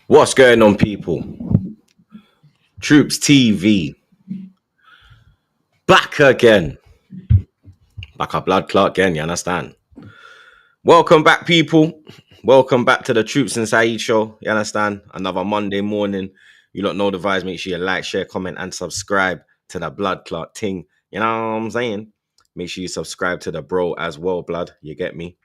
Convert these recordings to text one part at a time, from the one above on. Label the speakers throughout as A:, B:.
A: What's going on, people? Troops TV back again. Back up, blood clot again. You understand? Welcome back, people. Welcome back to the Troops and Saeed show. You understand? Another Monday morning. You lot know the vibes. Make sure you like, share, comment, and subscribe to the blood clot ting. You know what I'm saying? Make sure you subscribe to the bro as well, blood. You get me?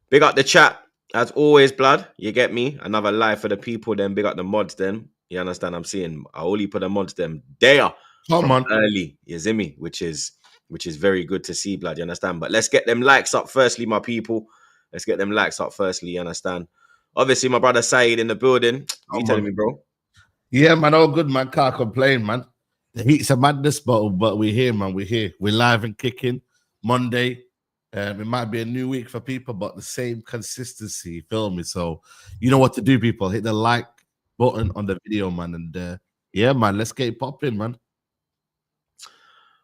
A: Big up the chat. As always, blood, you get me? Another live for the people, then big up the mods, then. You understand? I'm seeing I only put the mods them there from early, you see me? Which is very good to see, blood, you understand? But let's get them likes up firstly, my people. Let's get them likes up firstly, you understand? Obviously, my brother Saeed in the building. You telling me, bro?
B: Yeah, man, all good, man. Can't complain, man. The heat's a madness, but we're here, man. We're here. We're live and kicking. Monday. It might be a new week for people, but the same consistency, feel me? So you know what to do, people. Hit the like button on the video, man. And yeah, man, let's get it popping, man.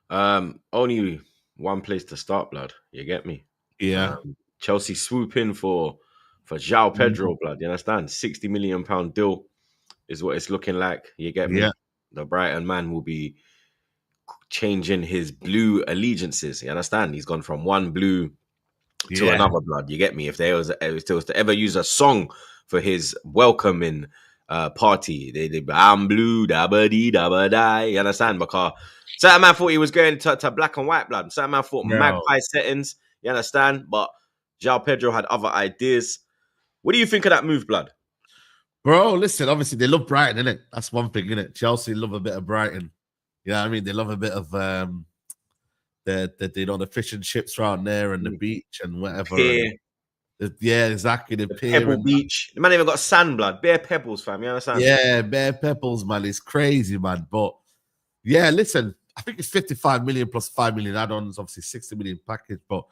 A: Only one place to start, blood. You get me?
B: Yeah.
A: Chelsea swooping for Joao Pedro, blood. You understand? £60 million deal is what it's looking like. You get me?
B: Yeah.
A: The Brighton man will be changing his blue allegiances. You understand? He's gone from one blue to another, blood. You get me? If there was to ever use a song for his welcoming party, they I'm blue, dabba dee dabba die. You understand? Because certain man thought he was going to black and white, blood. Certain man thought magpie settings. You understand? But Joao Pedro had other ideas. What do you think of that move, blood?
B: Bro, listen, obviously they love Brighton, innit? That's one thing, innit? Chelsea love a bit of Brighton. You know what I mean? They love a bit of the fish and chips around there and the beach and whatever. Yeah, exactly. The
A: Pebble Beach. The man even got sand, blood. Bare pebbles, fam. You understand?
B: Yeah, bare pebbles, man. It's crazy, man. But yeah, listen, I think it's 55 million plus 5 million add-ons, obviously 60 million package. But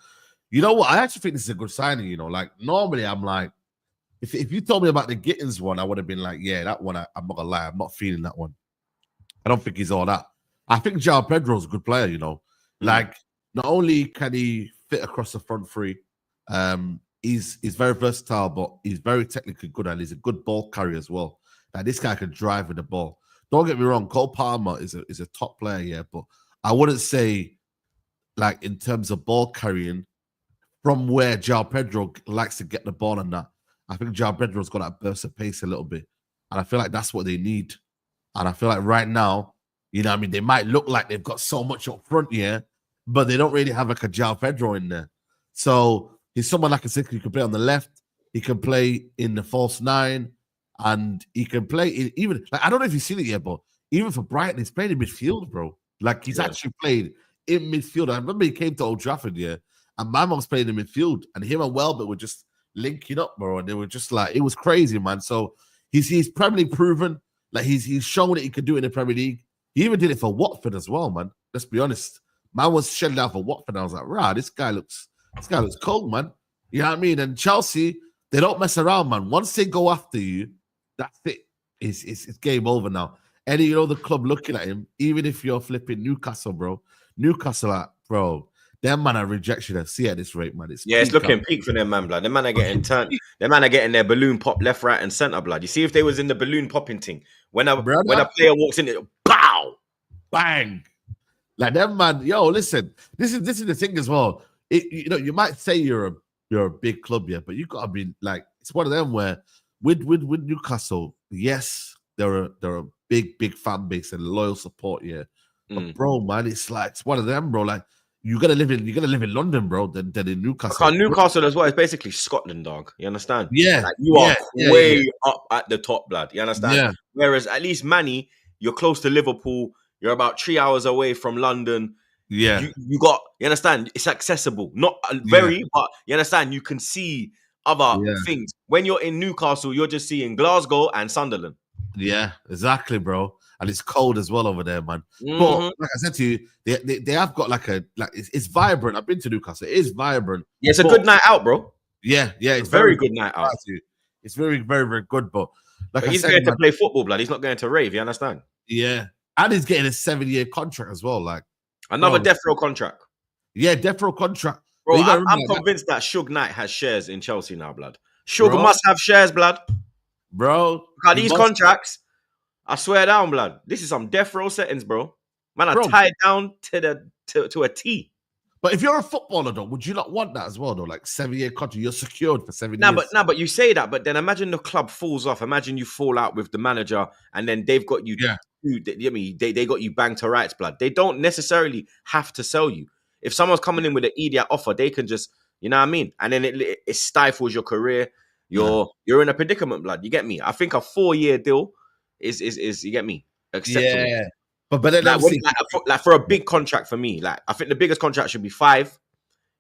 B: you know what? I actually think this is a good signing, you know. Like, normally I'm like, if you told me about the Gittins one, I would have been like, yeah, that one, I'm not gonna lie, I'm not feeling that one. I don't think he's all that. I think Joao Pedro's a good player, you know. Like, not only can he fit across the front three, he's very versatile, but he's very technically good, and he's a good ball carrier as well. Like, this guy can drive with the ball. Don't get me wrong, Cole Palmer is a top player, yeah, but I wouldn't say, like, in terms of ball carrying, from where Joao Pedro likes to get the ball and that, I think Joao Pedro's got that burst of pace a little bit. And I feel like that's what they need. And I feel like right now, you know what I mean, they might look like they've got so much up front here, but they don't really have like a Joao Pedro in there. So he's someone like he can play on the left, he can play in the false nine, and he can play even, like, I don't know if you've seen it yet, but even for Brighton, he's played in midfield, bro. Like, he's actually played in midfield. I remember he came to Old Trafford, yeah, and my mom's playing in midfield, and him and Welbeck were just linking up, bro, and they were just like, it was crazy, man. So he's Premier League proven, like he's shown that he could do it in the Premier League. He even did it for Watford as well, man. Let's be honest. Man was shelling out for Watford. I was like, rah, this guy looks cold, man. You know what I mean? And Chelsea, they don't mess around, man. Once they go after you, that's it. It's game over now. Any, you know, the club looking at him, even if you're flipping Newcastle, bro. Newcastle, bro. Them man are rejection and see at this rate, man. It's
A: looking peak for them, man, blood. Them man are getting turned. Them man are getting their balloon pop left, right, and center, blood. You see if they was in the balloon popping thing. When a player walks in, it pow,
B: bang. Like them, man. Yo, listen. This is the thing as well. You know, you might say you're a big club, yeah, but you gotta be like, it's one of them where with Newcastle, yes, they're a big fan base and loyal support, yeah. But bro, man, it's one of them, bro. Like, you're gonna live in London, bro, than in Newcastle.
A: Newcastle as well is basically Scotland, dog. You understand?
B: Yeah.
A: Like, you are way up at the top, blood. You understand? Yeah. Whereas at least Manny, you're close to Liverpool. You're about 3 hours away from London.
B: Yeah.
A: You understand? It's accessible. Not very, but you understand? You can see other things. When you're in Newcastle, you're just seeing Glasgow and Sunderland.
B: Yeah, exactly, bro. And it's cold as well over there, man. But like I said to you, they have got it's vibrant. I've been to Newcastle. It is vibrant.
A: Yeah, it's a good night out, bro.
B: Yeah,
A: it's very good night out.
B: It's very, very, very good. But
A: he's going to play football, blood. He's not going to rave. You understand?
B: Yeah, and he's getting a 7-year contract as well. Like,
A: another death row contract.
B: Yeah, death row contract.
A: Bro, I'm convinced that Suge Knight has shares in Chelsea now, blood. Suge must have shares, blood.
B: Bro,
A: Because
B: He
A: these
B: must,
A: contracts, I swear down, blood. This is some death row settings, bro. Man, I
B: bro.
A: tied down to a T.
B: But if you're a footballer, though, would you not want that as well, though? Like 7-year contract, you're secured for 7 years.
A: But you say that, but then imagine the club falls off. Imagine you fall out with the manager, and then they've got you.
B: Yeah.
A: They got you banged to rights, blood. They don't necessarily have to sell you. If someone's coming in with an idiot offer, they can just, you know what I mean? And then it stifles your career. You're in a predicament, blood. You get me? I think a 4-year deal is you get me, acceptable.
B: Yeah. But then
A: like for a big contract for me, like I think the biggest contract should be 5.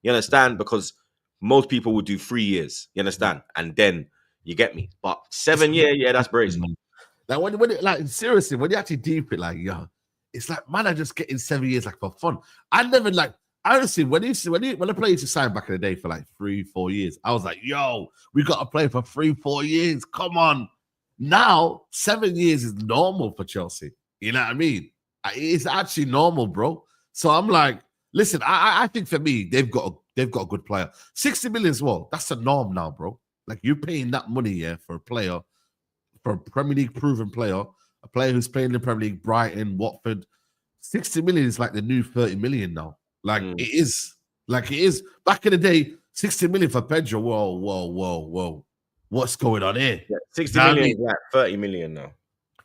A: You understand? Because most people would do 3 years. You understand? And then you get me. But 7 year, yeah, that's brazy.
B: Like when it, like seriously, when you actually deep it, like it's like man, I just getting 7 years like for fun. I never like honestly when a player used to sign back in the day for like 3-4 years, I was like, yo, we got to play for 3-4 years. Come on. Now 7 years is normal for Chelsea. You know what I mean? It's actually normal, bro. So I'm like, listen, I think for me, they've got a good player. 60 million as well. That's the norm now, bro. Like you're paying that money, for a player, for a Premier League proven player, a player who's playing in the Premier League, Brighton, Watford. 60 million is like the new 30 million now. Like it is. Like it is. Back in the day, 60 million for Pedro. Whoa. What's going on here?
A: Yeah, 60 million is like 30 million now.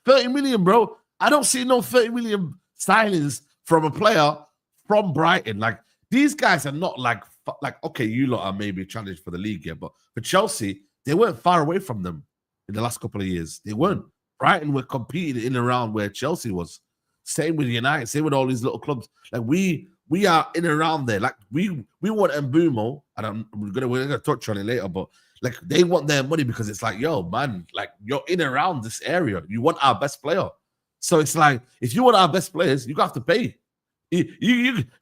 B: 30 million, bro. I don't see no 30 million signings from a player from Brighton. Like these guys are not like okay, you lot are maybe challenged for the league here, but for Chelsea, they weren't far away from them in the last couple of years. They weren't. Brighton were competing in and around where Chelsea was. Same with United, same with all these little clubs. Like we are in and around there. Like we want Mbeumo, and we're gonna touch on it later, but like they want their money because it's like, yo, man, like you're in and around this area. You want our best player. So it's like, if you want our best players, you have to pay.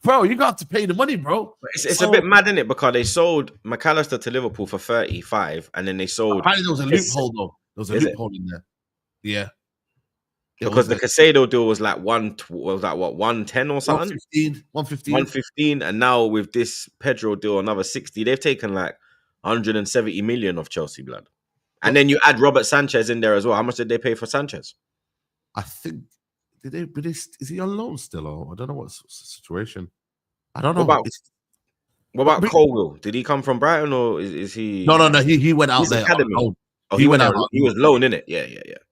B: Bro, you got to pay the money, bro.
A: It's a bit mad, isn't it? Because they sold McAllister to Liverpool for 35, and then they sold.
B: Apparently, there was a loophole though. There was a loophole in there. Yeah,
A: because the Casado deal was like 110 or something. 115, and now with this Pedro deal, another 60. They've taken like 170 million of Chelsea blood, and then you add Robert Sanchez in there as well. How much did they pay for Sanchez?
B: I think is he on loan still? Or I don't know what's the situation. I don't know.
A: What about Colwill? Did he come from Brighton or is he?
B: No. He went out there.
A: Academy. Oh, he went out. He was loan, innit? Yeah.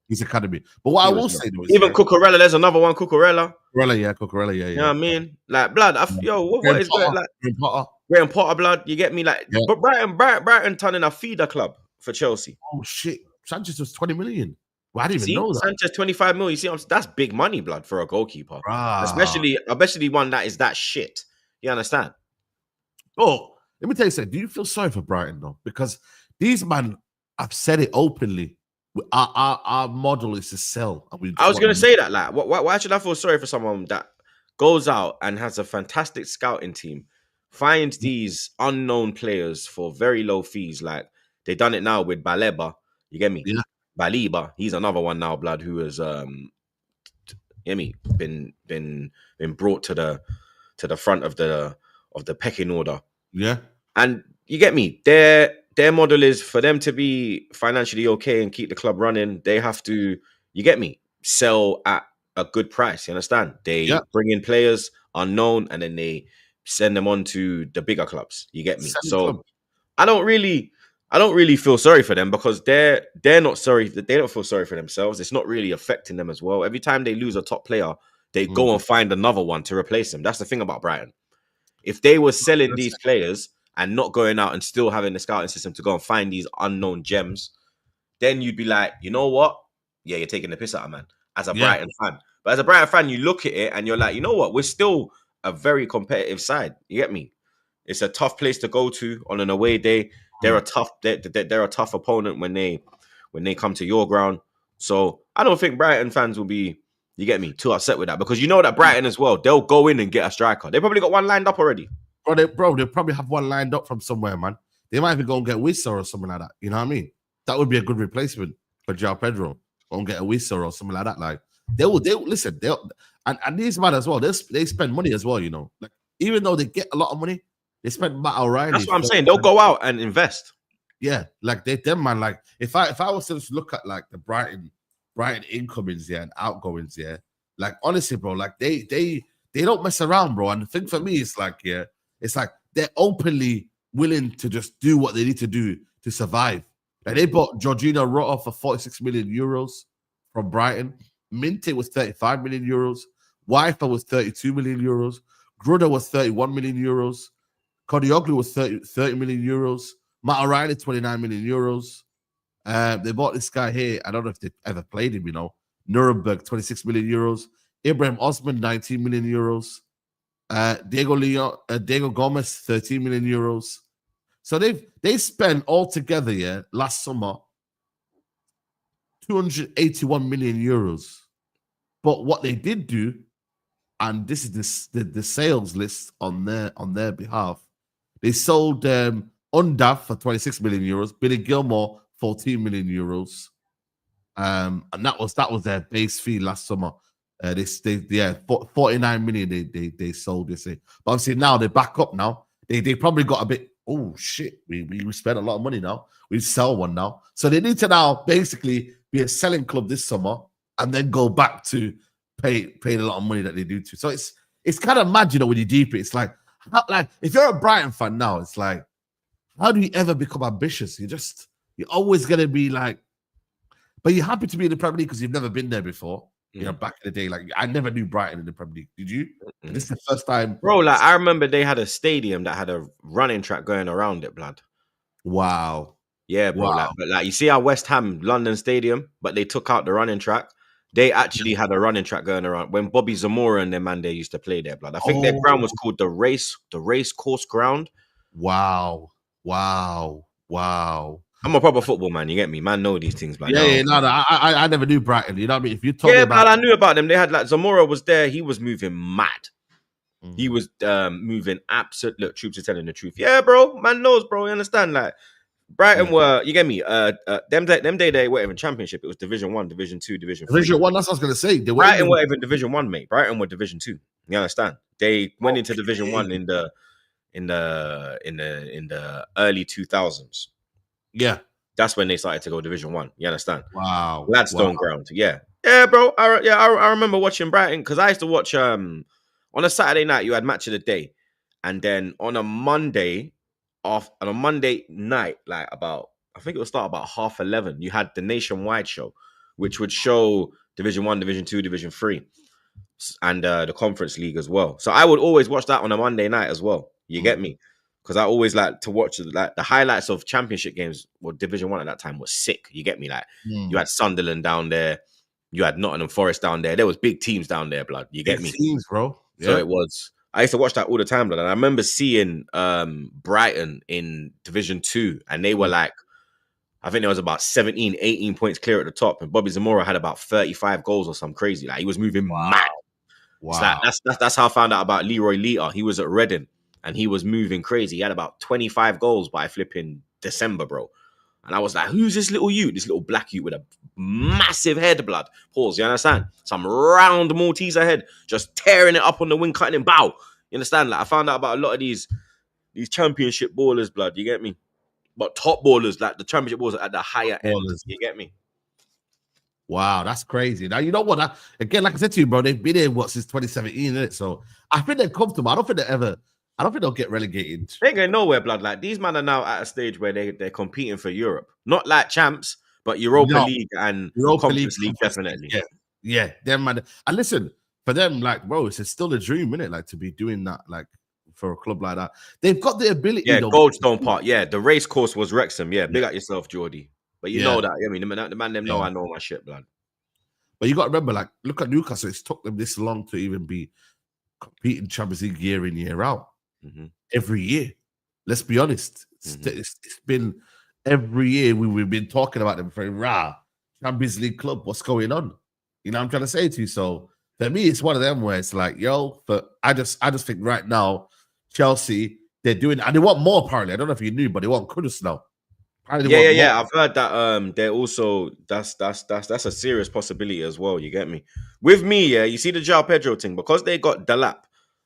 B: He's academy. But what I will say though,
A: even Cucurella, there's another one, Cucurella.
B: Cucurella, yeah.
A: You know what I mean? Like blood. What is better? Like Graham Potter, blood. You get me? Like, but Brighton turning a feeder club for Chelsea.
B: Oh shit! Sanchez was 20 million. Well, I didn't even know that.
A: Sanchez 25 million. You see, that's big money, blood, for a goalkeeper. Especially one that is that shit. You understand?
B: Oh, let me tell you something. Do you feel sorry for Brighton though? Because these man have said it openly. Our model is to sell.
A: I was going to say that. Like, why should I feel sorry for someone that goes out and has a fantastic scouting team, finds these unknown players for very low fees? Like they done it now with Baleba. You get me?
B: Yeah.
A: Baliba, he's another one now, blood, who has been brought to the front of the pecking order.
B: Yeah.
A: And you get me, their model is for them to be financially okay and keep the club running, they have to, you get me, sell at a good price. You understand? They bring in players unknown and then they send them on to the bigger clubs. You get me? So I don't really feel sorry for them because they're not sorry. They don't feel sorry for themselves. It's not really affecting them as well. Every time they lose a top player, they go and find another one to replace them. That's the thing about Brighton. If they were selling these players and not going out and still having the scouting system to go and find these unknown gems, then you'd be like, you know what? Yeah, you're taking the piss out of man as a Brighton fan. But as a Brighton fan, you look at it and you're like, you know what? We're still a very competitive side. You get me? It's a tough place to go to on an away day. They're a tough opponent when they come to your ground. So I don't think Brighton fans will be, you get me, too upset with that because you know that Brighton as well, they'll go in and get a striker. They probably got one lined up already.
B: Bro, they'll probably have one lined up from somewhere, man. They might even go and get Wissa or something like that. You know what I mean? That would be a good replacement for Joao Pedro. Go and get a Wissa or something like that. Like they will listen. And these men as well. They spend money as well. You know, like even though they get a lot of money. They spent Matt O'Reilly.
A: That's what I'm saying. They'll go out and invest.
B: Yeah, like them man. Like if I was to just look at like the Brighton incomings, yeah, and outgoings, yeah. Like honestly, bro, like they don't mess around, bro. And the thing for me is like, yeah, it's like they're openly willing to just do what they need to do to survive. Like they bought Georgina Rota for 46 million euros from Brighton. Minte was 35 million euros. Wifer was 32 million euros. Gruder was 31 million euros. Kodioglu was 30 million euros. Matt O'Reilly, 29 million euros. They bought this guy here. I don't know if they've ever played him, you know. Nuremberg, 26 million euros. Ibrahim Osman, 19 million euros. Diego Gomez, 13 million euros. So they spent altogether, yeah, last summer, 281 million euros. But what they did do, and this is the sales list on their behalf, they sold Undav for 26 million euros, Billy Gilmore 14 million euros, and that was their base fee last summer. 49 million they sold this year. But obviously now they're back up now. They probably got a bit. Oh shit, we spent a lot of money now. We sell one now, so they need to now basically be a selling club this summer and then go back to paying a lot of money that they do to. So it's kind of mad, you know, when you deep it. It's like if you're a Brighton fan now, it's like, how do you ever become ambitious? You're always gonna be like, but you're happy to be in the Premier League because you've never been there before. You know, back in the day, like I never knew Brighton in the Premier League. Did you? This is the first time,
A: bro. Like I remember they had a stadium that had a running track going around it, blood.
B: Wow.
A: Yeah, bro.
B: Wow.
A: Like you see our West Ham London Stadium, but they took out the running track. They actually had a running track going around when Bobby Zamora and their man they used to play there, blood. I think their ground was called the race course ground.
B: Wow.
A: I'm a proper football man, you get me? Man, know these things, blood.
B: I never knew Brighton. You know what I mean? If you told me
A: about, I knew about them. They had like Zamora was there. He was moving mad. He was moving absolute. Look, Troops are telling the truth. Yeah, bro. Man knows, bro. You understand? Like Brighton were, you get me? Them day they weren't even Championship. It was Division 1, Division 2, Division 3.
B: Division 1, that's what I was gonna say.
A: Brighton weren't even Division 1, mate. Brighton were Division 2. You understand? They went into Division 1 in the early 2000s.
B: Yeah.
A: That's when they started to go Division 1. You understand?
B: Wow.
A: Gladstone ground. Yeah. Yeah, bro. I remember watching Brighton because I used to watch on a Saturday night you had match of the day. And then on a Monday night, like about, I think it would start about 11:30, you had the nationwide show, which would show Division 1, Division 2, Division 3, and the Conference League as well. So I would always watch that on a Monday night as well. You get me? Because I always like to watch like the highlights of Championship games. Well, Division 1 at that time was sick. You get me? Like you had Sunderland down there, you had Nottingham Forest down there. There was big teams down there, blood. You get me?
B: Teams, bro. Yeah.
A: So it was. I used to watch that all the time, blood. And I remember seeing Brighton in Division 2, and they were like, I think there was about 17, 18 points clear at the top, and Bobby Zamora had about 35 goals or something crazy. Like he was moving mad. Wow. So that's how I found out about Leroy Lita. He was at Reading. And he was moving crazy. He had about 25 goals by flipping December, bro. And I was like, who's this little youth? This little black youth with a massive head, blood. Pause, you understand? Some round Malteser head, just tearing it up on the wing, cutting him, bow. You understand? Like I found out about a lot of these Championship ballers, blood. You get me? But top ballers, like the Championship ballers at the higher end. You get me?
B: Wow, that's crazy. Now, you know what? Again, like I said to you, bro, they've been here, since 2017, isn't it? So I think they're comfortable. I don't think they'll get relegated.
A: They ain't going nowhere, blood. Like these men are now at a stage where they're competing for Europe, not like champs, but Europa League and Conference League, definitely.
B: Yeah, them man. And listen, for them, like, bro, it's still a dream, isn't it? Like to be doing that, like for a club like that. They've got the ability.
A: Yeah, Goldstone Park. Yeah, the race course was Wrexham. Yeah, big up yourself, Geordie. But you know that. I mean, the man them know I know my shit, blood.
B: But you got to remember, like, look at Newcastle. It's took them this long to even be competing Champions League year in, year out. Every year. Let's be honest. It's been every year we've been talking about them for Champions League club. What's going on? You know what I'm trying to say to you? So for me, it's one of them where it's like, but I just think right now, Chelsea, they're doing, and they want more apparently. I don't know if you knew, but they want Kudus now.
A: Yeah. I've heard that they're also that's a serious possibility as well. You get me? With me, yeah, you see the Joao Pedro thing, because they got Delap.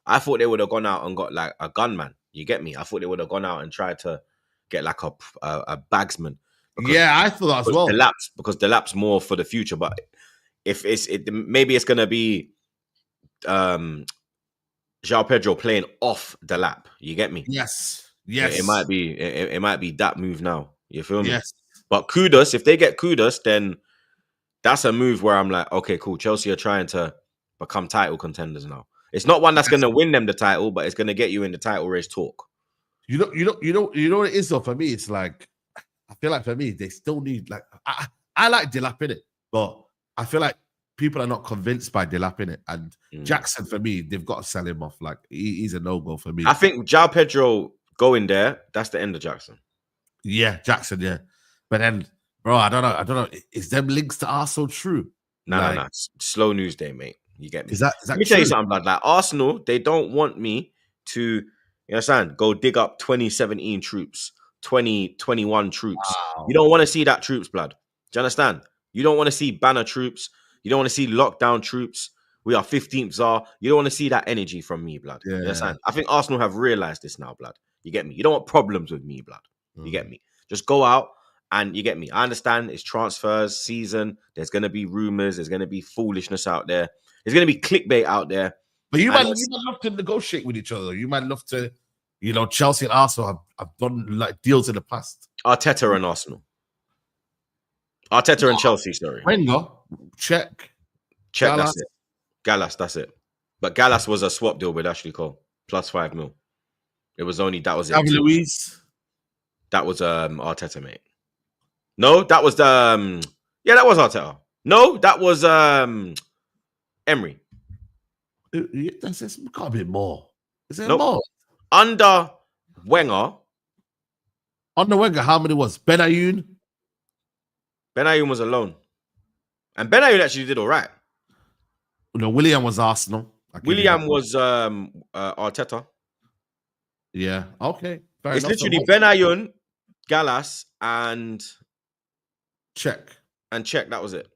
A: I thought they would have gone out and got like a gunman. You get me? I thought they would have gone out and tried to get like a bagsman.
B: I thought that as well.
A: Because Delap's more for the future. But if maybe it's gonna be Joao Pedro playing off Delap. You get me?
B: Yes.
A: It might be that move now. You feel me?
B: Yes.
A: But Kudus, if they get Kudus, then that's a move where I'm like, okay, cool. Chelsea are trying to become title contenders now. It's not one that's going to win them the title, but it's going to get you in the title race talk.
B: You know what it is though. For me, it's like I feel like for me they still need like I like Delap in it, but I feel like people are not convinced by Delap in it. And Jackson, for me, they've got to sell him off. Like he's a no-go for me.
A: I think Joao Pedro going there, that's the end of Jackson.
B: Yeah, Jackson, yeah. But then, bro, I don't know. Is them links to Arsenal true?
A: No. Slow news day, mate. You get me?
B: Is that
A: Let me tell you something, blood. Like Arsenal, they don't want me to, you understand, go dig up 2017 troops, 2021 troops. Wow. You don't want to see that troops, blood. Do you understand? You don't want to see banner troops. You don't want to see lockdown troops. We are 15th czar. You don't want to see that energy from me, blood.
B: Yeah.
A: You understand? I think Arsenal have realized this now, blood. You get me? You don't want problems with me, blood. You get me? Just go out and you get me. I understand it's transfers season. There's going to be rumors. There's going to be foolishness out there. There's going to be clickbait out there.
B: But you might love to negotiate with each other. You might love to, Chelsea and Arsenal have done like deals in the past.
A: Arteta and Arsenal. Arteta and Chelsea, sorry.
B: Wenger, check.
A: Gallas. That's it. Gallas, that's it. But Gallas was a swap deal with Ashley Cole. Plus 5 mil. It was only, that was it.
B: Luis.
A: That was Arteta, mate. No, that was the that was Arteta. No, that was Emery.
B: It's got a bit more. Is there more?
A: Under Wenger.
B: Under Wenger, how many was? Benayoun?
A: Benayoun was alone. And Benayoun actually did all right.
B: No, William was Arsenal.
A: William was Arteta.
B: Yeah, okay.
A: It's literally Benayoun, Gallas, and
B: Check.
A: And Check, that was it.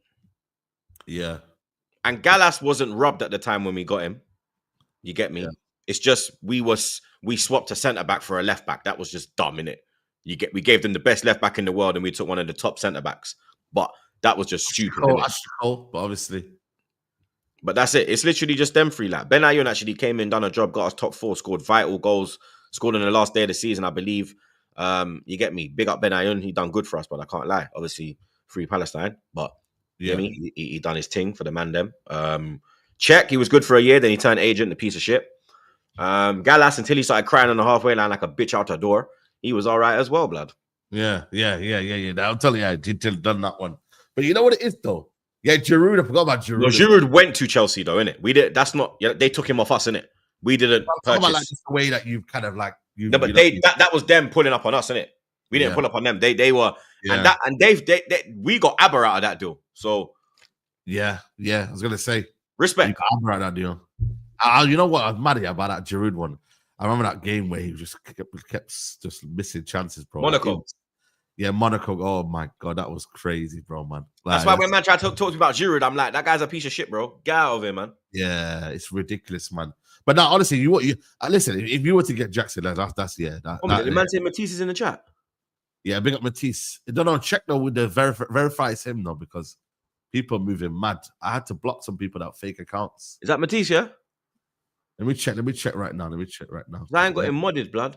B: Yeah.
A: And Gallas wasn't robbed at the time when we got him. You get me? Yeah. It's just we swapped a centre-back for a left-back. That was just dumb, innit? We gave them the best left-back in the world and we took one of the top centre-backs. But that was just stupid.
B: But obviously.
A: But that's it. It's literally just them three. Like Benayoun actually came in, done a job, got us top 4, scored vital goals, scored on the last day of the season, I believe. You get me? Big up Benayoun. He done good for us, but I can't lie. Obviously, free Palestine. But yeah, he done his thing for the man them. Check, he was good for a year, then he turned agent, a piece of shit. Gallas, until he started crying on the halfway line like a bitch out the door, he was all right as well, blood.
B: Yeah. I'll tell you, I did done that one. But you know what it is, though? Yeah, Giroud, I forgot about Giroud.
A: No, Giroud went to Chelsea, though, innit? We did. That's not. Yeah, they took him off us, innit? We didn't purchase.
B: About like just the way that you've kind of like.
A: But that was them pulling up on us, innit? We didn't pull up on them. They were, and we got ABBA out of that deal. So.
B: Yeah. I was gonna say
A: respect.
B: ABBA out of that deal. You know what? I was mad about that Giroud one. I remember that game where he just kept just missing chances, bro.
A: Monaco.
B: Monaco. Oh my god, that was crazy, bro, man. Like,
A: that's why when man tried to talk to me about Giroud, I'm like, that guy's a piece of shit, bro. Get out of here, man.
B: Yeah, it's ridiculous, man. But now, honestly, you listen. If you were to get Jackson, that's the
A: man said Matisse is in the chat.
B: Yeah, big up Matisse. I don't know. Check though with the verifies him though because people are moving mad. I had to block some people that fake accounts.
A: Is that Matisse? Yeah.
B: Let me check right now.
A: I ain't got him modded, blood.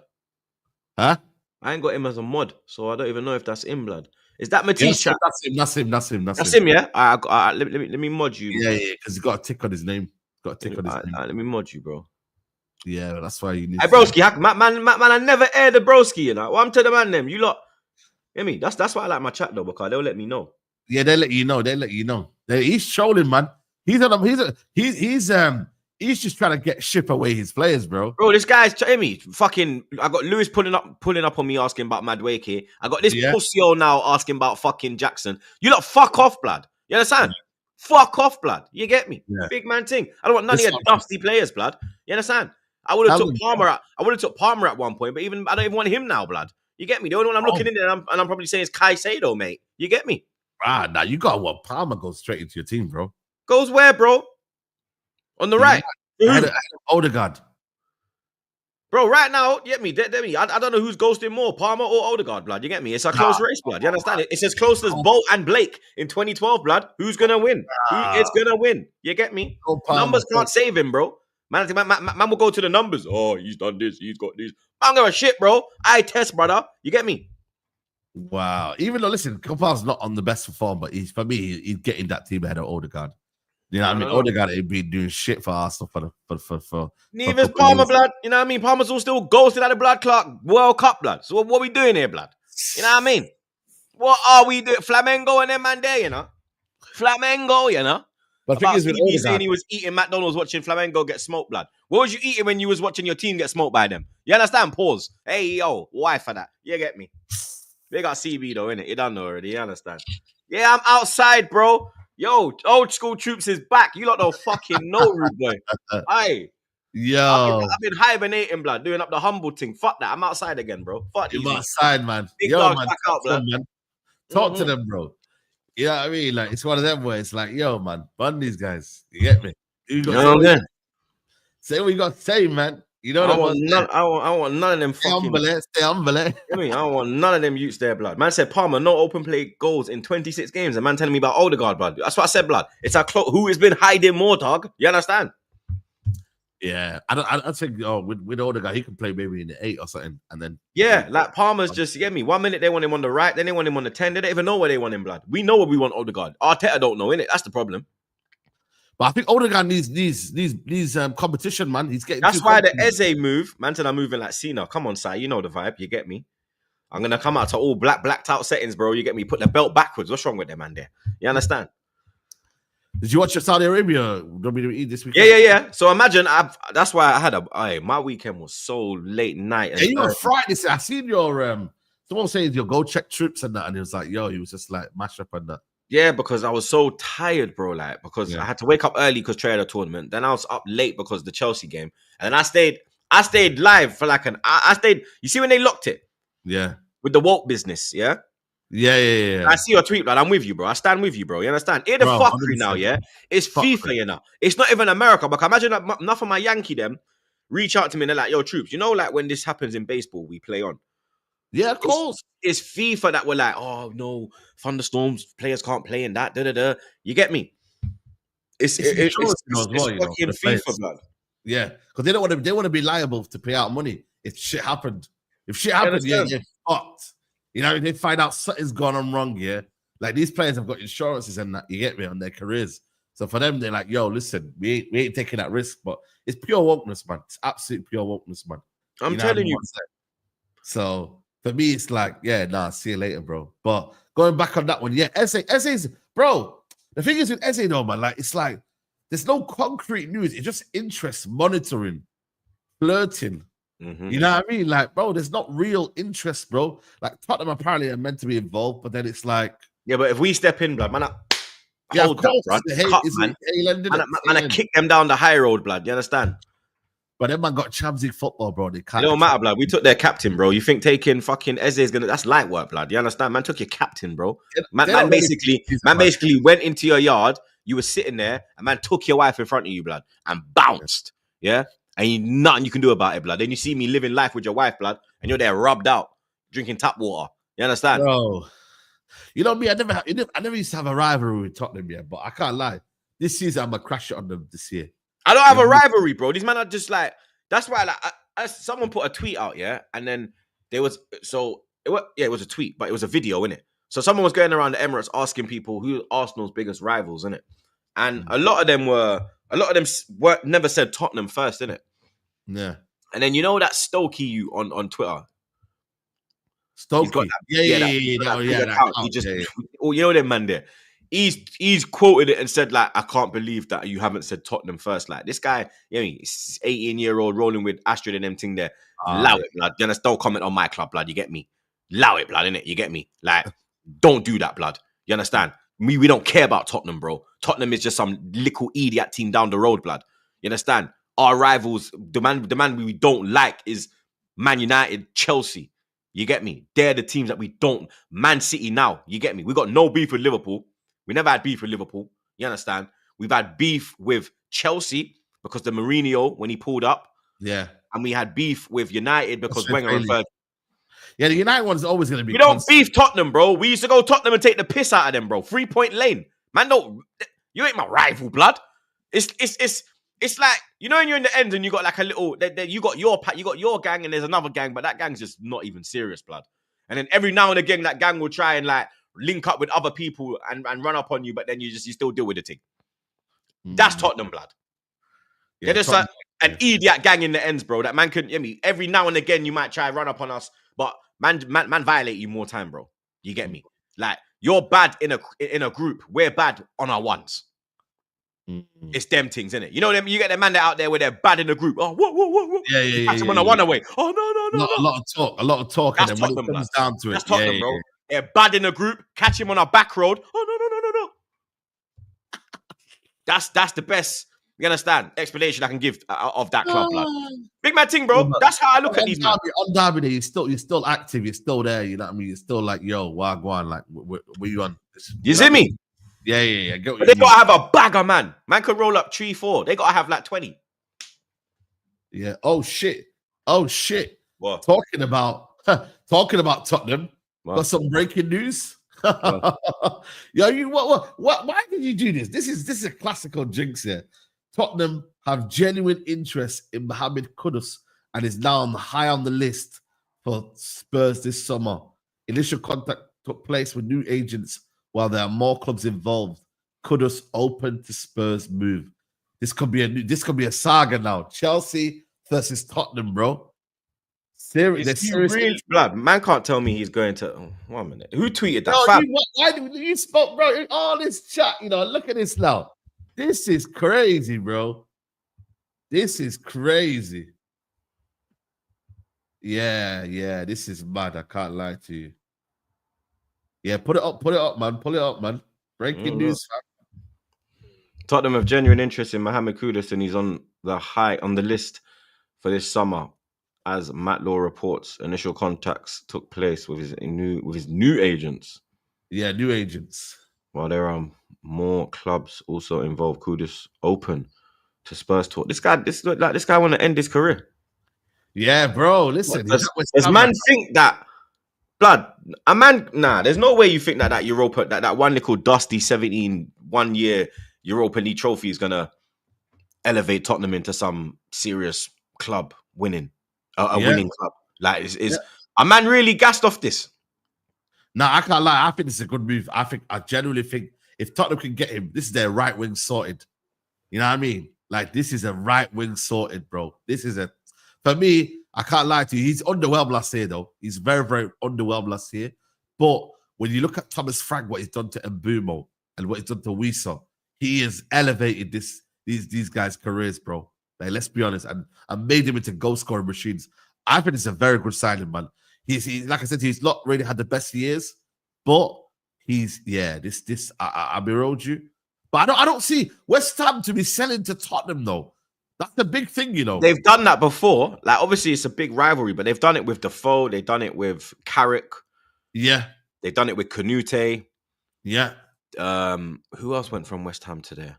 B: Huh?
A: I ain't got him as a mod, so I don't even know if that's in, blood. Is that Matisse chat?
B: That's him. That's
A: him, yeah? Let me mod you.
B: Yeah, because he's got a tick on his name. Let
A: me mod you, bro.
B: Yeah, that's why you need.
A: Hey, broski, man, I never aired the broski, you know. Well, I'm to the man them. You lot, hear me? That's why I like my chat though, because they'll let me know.
B: Yeah, they'll let you know. He's trolling, man. He's just trying to get ship away his players, bro.
A: Bro, this guy's me. Fucking, I got Lewis pulling up on me asking about Madueke. I got this pussy now asking about fucking Jackson. You lot fuck off, blood. You understand? Yeah. Fuck off, blood. You get me? Yeah. Big man thing. I don't want none of your dusty players, blood. You understand? I would have took Palmer at one point, but I don't even want him now, blood. You get me? The only one I'm looking in there and I'm probably saying is Caicedo, mate. You get me?
B: Now you got what? Palmer goes straight into your team, bro.
A: Goes where, bro? On the right.
B: Odegaard.
A: Bro, right now, you get me? I don't know who's ghosting more, Palmer or Odegaard, blood. You get me? It's a close race, blood. You understand it? It's as close as Bolt and Blake in 2012, blood. Who's gonna win? Who is gonna win? You get me? Numbers can't save him, bro. Man will go to the numbers. Oh, he's done this. He's got this. I don't give a shit, bro. I test, brother. You get me?
B: Wow. Even though, listen, Cooper's not on the best form, but he's getting that team ahead of Odegaard. You know what I mean? Odegaard ain't been doing shit for Arsenal for
A: neither's Palmer, blood. You know what I mean? Palmer's all still ghosted at the blood clock World Cup, blood. So what we doing here, blood? You know what I mean? What are we doing? Flamengo and them man there, you know? Flamengo, you know?
B: But the thing is with Odegaard,
A: saying he was eating McDonald's watching Flamengo get smoked, blood. What was you eating when you was watching your team get smoked by them? You understand? Pause. Hey, yo, why for that? You get me? They got CB though, innit? You don't know already. You understand? Yeah, I'm outside, bro. Yo, old school troops is back. You lot don't fucking know, rude boy. Aye.
B: Yo.
A: I've been hibernating, blood, doing up the humble thing. Fuck that. I'm outside again, bro. Fuck
B: you're outside, man.
A: Big
B: yo,
A: dogs
B: man.
A: Back out, blood.
B: Man. Talk to them, bro. You know what I mean? Like, it's one of them where it's like, yo, man, bun these guys. You get me? You got say what you got to say, man. You know
A: I want none of them
B: stay humble.
A: I don't want none of them youths there, blood. Man said Palmer, no open play goals in 26 games. And man telling me about Odegaard, blood. That's what I said, blood. It's our who has been hiding more, dog. You understand?
B: Yeah. I think with Odegaard, he can play maybe in the 8 or something. And then
A: like Palmer's just, you get me? 1 minute they want him on the right, then they want him on the 10. They don't even know where they want him, blood. We know where we want Odegaard. Arteta don't know, innit? That's the problem.
B: But I think Odegaard needs competition, man. He's getting.
A: That's why the Eze move, man, are moving like Cena. Come on, Si, you know the vibe. You get me? I'm gonna come out to all blacked out settings, bro. You get me? Put the belt backwards. What's wrong with them, man? There, you understand?
B: Did you watch your Saudi Arabia WWE this weekend?
A: Yeah. So imagine that's why I had my weekend was so late night.
B: And you were Friday. I seen your someone saying you go check trips and that, and it was like, yo, he was just like mash up and that.
A: Yeah, because I was so tired, bro. Like, because I had to wake up early because Trey had a tournament. Then I was up late because of the Chelsea game. And then I stayed live for like I stayed. You see when they locked it?
B: Yeah.
A: With the woke business, yeah?
B: Yeah.
A: I see your tweet, blood. I'm with you, bro. I stand with you, bro. You understand? Here the fuckery now, yeah? It's FIFA, you know? It's not even America. But imagine that enough of my Yankee them reach out to me and they're like, yo, Troops, you know, like when this happens in baseball, we play on.
B: Yeah, of course.
A: It's FIFA that we're like, oh no, thunderstorms, players can't play in that. You get me? It's fucking FIFA, blood.
B: Yeah, because they want to be liable to pay out money if shit happened. If shit happened, they're fucked. You know, they find out something's gone on wrong. Yeah, like these players have got insurances and that. You get me on their careers. So for them, they're like, yo, listen, we ain't taking that risk, but it's pure wokeness, man. It's absolute pure wokeness, man.
A: I'm telling you.
B: So. For me, it's like, see you later, bro. But going back on that one, Eze's, bro. The thing is with Eze, though, man, like, it's like, there's no concrete news. It's just interest, monitoring, flirting. Mm-hmm. You know what I mean? Like, bro, there's not real interest, bro. Like, Tottenham apparently are meant to be involved, but then it's like...
A: Yeah, but if we step in, blood, man, hold that, man. I kick them down the high road, blood. You understand?
B: But them man got Champions League football, bro. They can't.
A: It don't matter, blood. We took their captain, bro. You think taking fucking Eze is gonna? That's light work, blood. You understand? Man took your captain, bro. Man basically went into your yard. You were sitting there, and man took your wife in front of you, blood, and bounced. Yeah, and nothing you can do about it, blood. Then you see me living life with your wife, blood, and you're there rubbed out, drinking tap water. You understand?
B: Bro, you know me. I never used to have a rivalry with Tottenham, but I can't lie. This season, I'm gonna crash it on them this year.
A: I don't have a rivalry, bro. These men are just like, that's why, like, someone put a tweet out, and then there was, it was a tweet, but it was a video, innit? So someone was going around the Emirates asking people who Arsenal's biggest rivals, innit? And a lot of them never said Tottenham first, innit?
B: Yeah.
A: And then you know that Stokey you on Twitter?
B: Stokey? Yeah.
A: You know them man there. He's quoted it and said, like, I can't believe that you haven't said Tottenham first. Like, this guy, you know, he's 18-year-old rolling with Astrid and them thing there. Allow it, blood. You know, don't comment on my club, blood. You get me? Allow it, blood, innit? You get me? Like, don't do that, blood. You understand? We don't care about Tottenham, bro. Tottenham is just some little idiot team down the road, blood. You understand? Our rivals, the man we don't like is Man United, Chelsea. You get me? They're the teams that we don't. Man City now. You get me? We got no beef with Liverpool. We never had beef with Liverpool. You understand? We've had beef with Chelsea because the Mourinho, when he pulled up.
B: Yeah.
A: and we had beef with United because Wenger referred.
B: Yeah, the United one's always going to be.
A: We don't beef Tottenham, bro. We used to go Tottenham and take the piss out of them, bro. 3-point lane, man. You ain't my rival, blood. It's like, you know, when you're in the end and you got like a little, you got your gang and there's another gang, but that gang's just not even serious, blood. And then every now and again, that gang will try and like link up with other people and run up on you, but then you still deal with the thing. That's Tottenham, blood. Yeah, they're just like an idiot gang in the ends, bro. That man could, every now and again you might try and run up on us, but man violate you more time, bro. You get me? Like, you're bad in a group. We're bad on our ones. It's them things, innit? You know them. You get the man that out there where they're bad in the group. Oh, whoa.
B: Yeah.
A: Catch them on a one away. Oh, no.
B: A lot of talk.
A: That's
B: and
A: Tottenham,
B: when it comes down to it.
A: That's Tottenham, bro. They're bad in a group. Catch him on a back road. Oh, no. That's the best. You understand? Explanation I can give of that club, blood. Big man thing, bro. That's how I look at these men.
B: On Derby, you're still active. You're still there. You know what I mean? You're still like, yo, wagwan. Like, where you on?
A: You see me?
B: Yeah.
A: But they gotta have a bagger, man. Man could roll up 3-4. They gotta have like 20.
B: Yeah. Oh shit.
A: What?
B: Talking about Tottenham.
A: What?
B: Got some breaking news. Yo, what? Why did you do this? This is a classical jinx here. Tottenham have genuine interest in Mohamed Kudus and is now high on the list for Spurs this summer. Initial contact took place with new agents while there are more clubs involved. Kudus open to Spurs move. This could be a saga now. Chelsea versus Tottenham, bro. Serious
A: blood. Man can't tell me he's going to. 1 minute. Who tweeted that?
B: Why did you spoke, bro? All this chat, look at this now. This is crazy, bro. This is crazy. Yeah. This is mad. I can't lie to you. Yeah, put it up, man. Breaking news.
A: Tottenham have genuine interest in Mohamed Kudus, and he's on the list for this summer. As Matt Law reports, initial contacts took place with his new agents.
B: Yeah, new agents.
A: While there are more clubs also involved, Kudus open to Spurs talk. This guy want to end his career.
B: Yeah, bro. Listen,
A: does man think that blood? A man, there's no way you think that Europa, that one little dusty 1 year Europa League trophy is gonna elevate Tottenham into some serious club winning. Winning club. Like, is a man really gassed off this?
B: No, I can't lie. I think it's a good move. I genuinely think if Tottenham can get him, this is their right wing sorted. You know what I mean? Like, this is a right wing sorted, bro. For me, I can't lie to you. He's underwhelmed last year, though. He's very, very underwhelmed last year. But when you look at Thomas Frank, what he's done to Mbeumo and what he's done to Wissa, he has elevated these guys' careers, bro. Like, let's be honest, and made them into goal scoring machines. I think it's a very good signing, man. He's like I said, he's not really had the best years, but I berolled you. But I don't see West Ham to be selling to Tottenham though. That's the big thing,
A: They've done that before. Like, obviously, it's a big rivalry, but they've done it with Defoe. They've done it with Carrick.
B: Yeah,
A: they've done it with Canute.
B: Yeah.
A: Who else went from West Ham to there?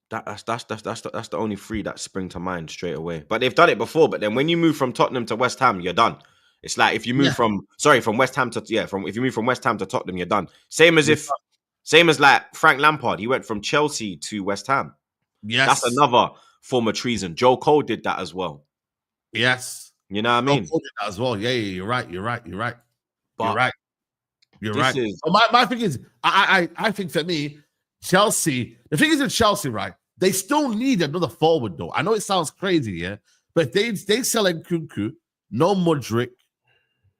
A: That's the only three that spring to mind straight away. But they've done it before. But then when you move from Tottenham to West Ham, you're done. It's like if you move from West Ham to if you move from West Ham to Tottenham, you're done. Same as like Frank Lampard. He went from Chelsea to West Ham.
B: Yes,
A: that's another form of treason. Joe Cole did that as well.
B: Yes,
A: you know what I mean.
B: Joe Cole did that as well. Yeah, you're right.
A: But
B: you're right. My thing is, I think for me, Chelsea, the thing is in Chelsea, right? They still need another forward, though. I know it sounds crazy, yeah, but they selling Kunku, no Mudryk,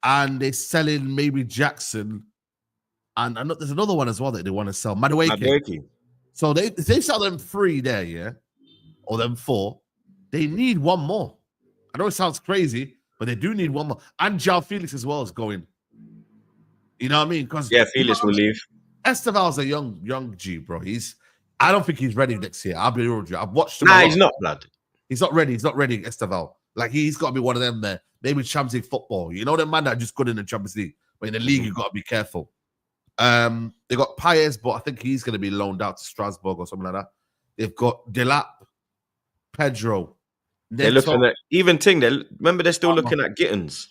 B: and they selling maybe Jackson, and there's another one as well that they want to sell, Madueke. So if they sell them 3 there, yeah, or them 4, they need one more. I know it sounds crazy, but they do need one more. And Joao Felix as well is going. You know what I mean? Because
A: Felix will leave.
B: Esteval's a young G, bro. I don't think he's ready next year. I'll be real with you. I've watched him.
A: Nah, he's not, blood.
B: He's not ready. He's not ready, Esteval. Like, he's got to be one of them there. Maybe Champions League football. You know them man that are just good in the Champions League. But in the league, you've got to be careful. They got Paez, but I think he's going to be loaned out to Strasbourg or something like that. They've got Delap, Pedro,
A: They're looking at even Ting. Remember they're still looking at Gittins.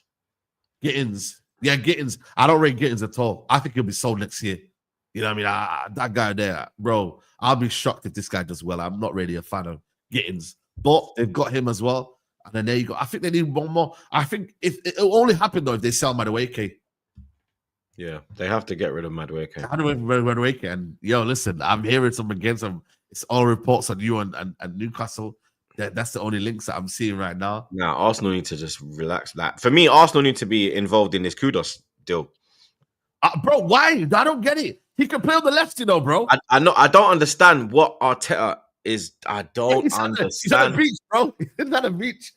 B: Yeah, Gittins. I don't rate Gittins at all. I think he'll be sold next year. You know what I mean? That guy there, bro. I'll be shocked if this guy does well. I'm not really a fan of Gittins, but they've got him as well. And then there you go. I think they need one more. I think if it'll only happen though if they sell Madueke.
A: Yeah, they have to get rid of Madueke.
B: Madueke. And yo, listen, I'm hearing some against him. It's all reports on you and Newcastle. That's the only links that I'm seeing right now.
A: Now, Arsenal need to just relax. Like for me, Arsenal need to be involved in this Kudus deal.
B: Bro, why? I don't get it. He can play on the left, you know, bro.
A: I know. I don't understand what Arteta is. I don't understand.
B: He's at the beach, bro. He's at the beach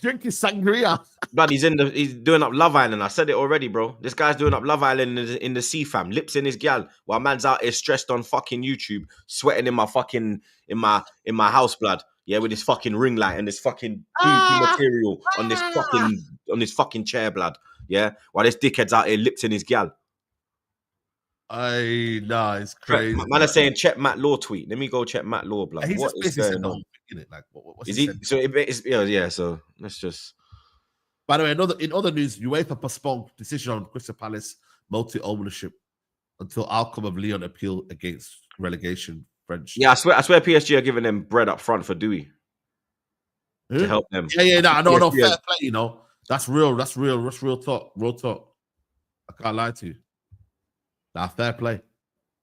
B: drinking sangria.
A: But he's doing up Love Island. I said it already, bro. This guy's doing up Love Island in the sea, fam. Lips in his gal, while man's out here stressed on fucking YouTube, sweating in my house blood. Yeah, with this fucking ring light and this fucking material on this fucking chair, blood. Yeah, while this dickhead's out here lips in his gal.
B: It's crazy.
A: Man is saying check Matt Law tweet. Let me go check Matt Law, blood.
B: What is going on?
A: Like, is he? So it's yeah. So let's just.
B: By the way, in other news, UEFA postponed decision on Crystal Palace multi-ownership until outcome of Lyon appeal against relegation. French.
A: Yeah, I swear PSG are giving them bread up front for Dewey to help them.
B: No, fair play. You know, that's real talk. Real talk. I can't lie to you. Nah, fair play.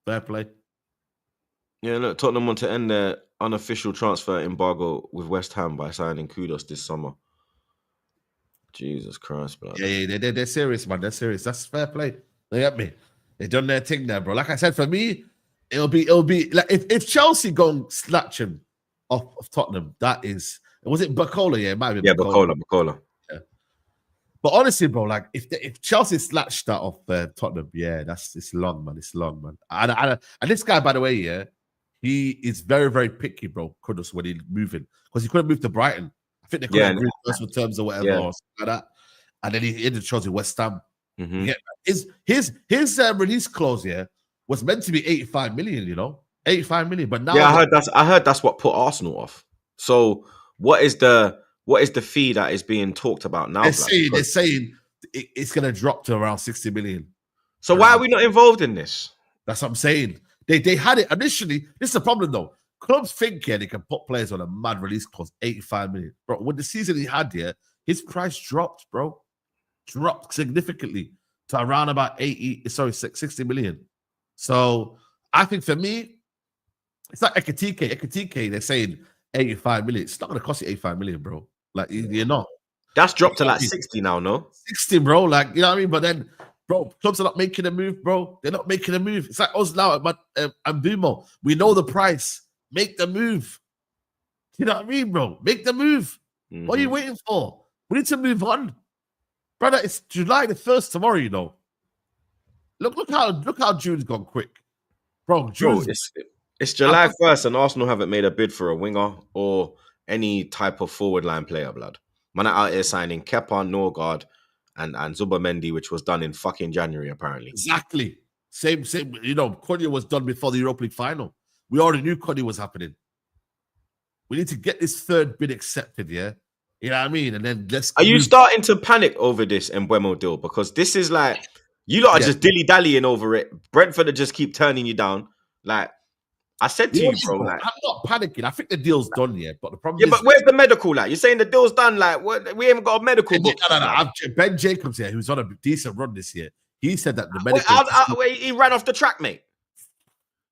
A: Yeah, look, Tottenham want to end their unofficial transfer embargo with West Ham by signing Kudus this summer. Jesus Christ, bro.
B: Yeah, they're serious, man. They're serious. That's fair play. They get me. They done their thing there, bro. Like I said, for me, it'll be like if Chelsea go snatch him off Tottenham, was it Bacola? Yeah, it might be.
A: Yeah, Bacola.
B: Yeah. But honestly, bro, like if Chelsea snatched that off Tottenham, yeah, it's long, man. And this guy, by the way, yeah, he is very, very picky, bro. Kudus when he's moving because he couldn't move to Brighton. I think they couldn't agree personal terms or whatever or something like that. And then he ended Chelsea West Ham.
A: Mm-hmm.
B: Yeah, his release clause, yeah, was meant to be 85 million, you know, 85 million. But now,
A: I heard that's what put Arsenal off. So what is the fee that is being talked about now?
B: They're saying it's going to drop to around 60 million.
A: So why are we not involved in this?
B: That's what I'm saying. They had it initially. This is the problem though. Clubs think they can put players on a mad release clause, 85 million. Bro, when the season he had here, his price dropped, bro. Dropped significantly to around about 60 million. So I think for me, it's like Ekitike. Ekitike, they're saying 85 million. It's not going to cost you 85 million, bro. Like, you're not.
A: That's dropped to like 60 now, no?
B: 60, bro. Like, you know what I mean? But then, bro, clubs are not making a move, bro. They're not making a move. It's like us now at Mbeumo. We know the price. Make the move. You know what I mean, bro? Make the move. Mm-hmm. What are you waiting for? We need to move on. Brother, it's July the 1st tomorrow, you know. Look how June's gone quick. Bro,
A: it's July 1st and Arsenal haven't made a bid for a winger or any type of forward line player, blood. Man are out here signing Kepa, Norgard, and Zubamendi, which was done in fucking January, apparently.
B: Exactly. Same. You know, Cunha was done before the Europa League final. We already knew Cunha was happening. We need to get this third bid accepted, yeah? You know what I mean? And then
A: Are you starting to panic over this Mbeumo deal? Because this is like, you lot are just dilly-dallying over it. Brentford are just keep turning you down. Like, I said to you, bro. Like,
B: I'm not panicking. I think the deal's done, yeah. But the problem is...
A: but where's the medical? Like, you're saying the deal's done? Like, what? We haven't got a medical book.
B: No. Ben Jacobs here, who's on a decent run this year, he said that the medical...
A: he ran off the track, mate.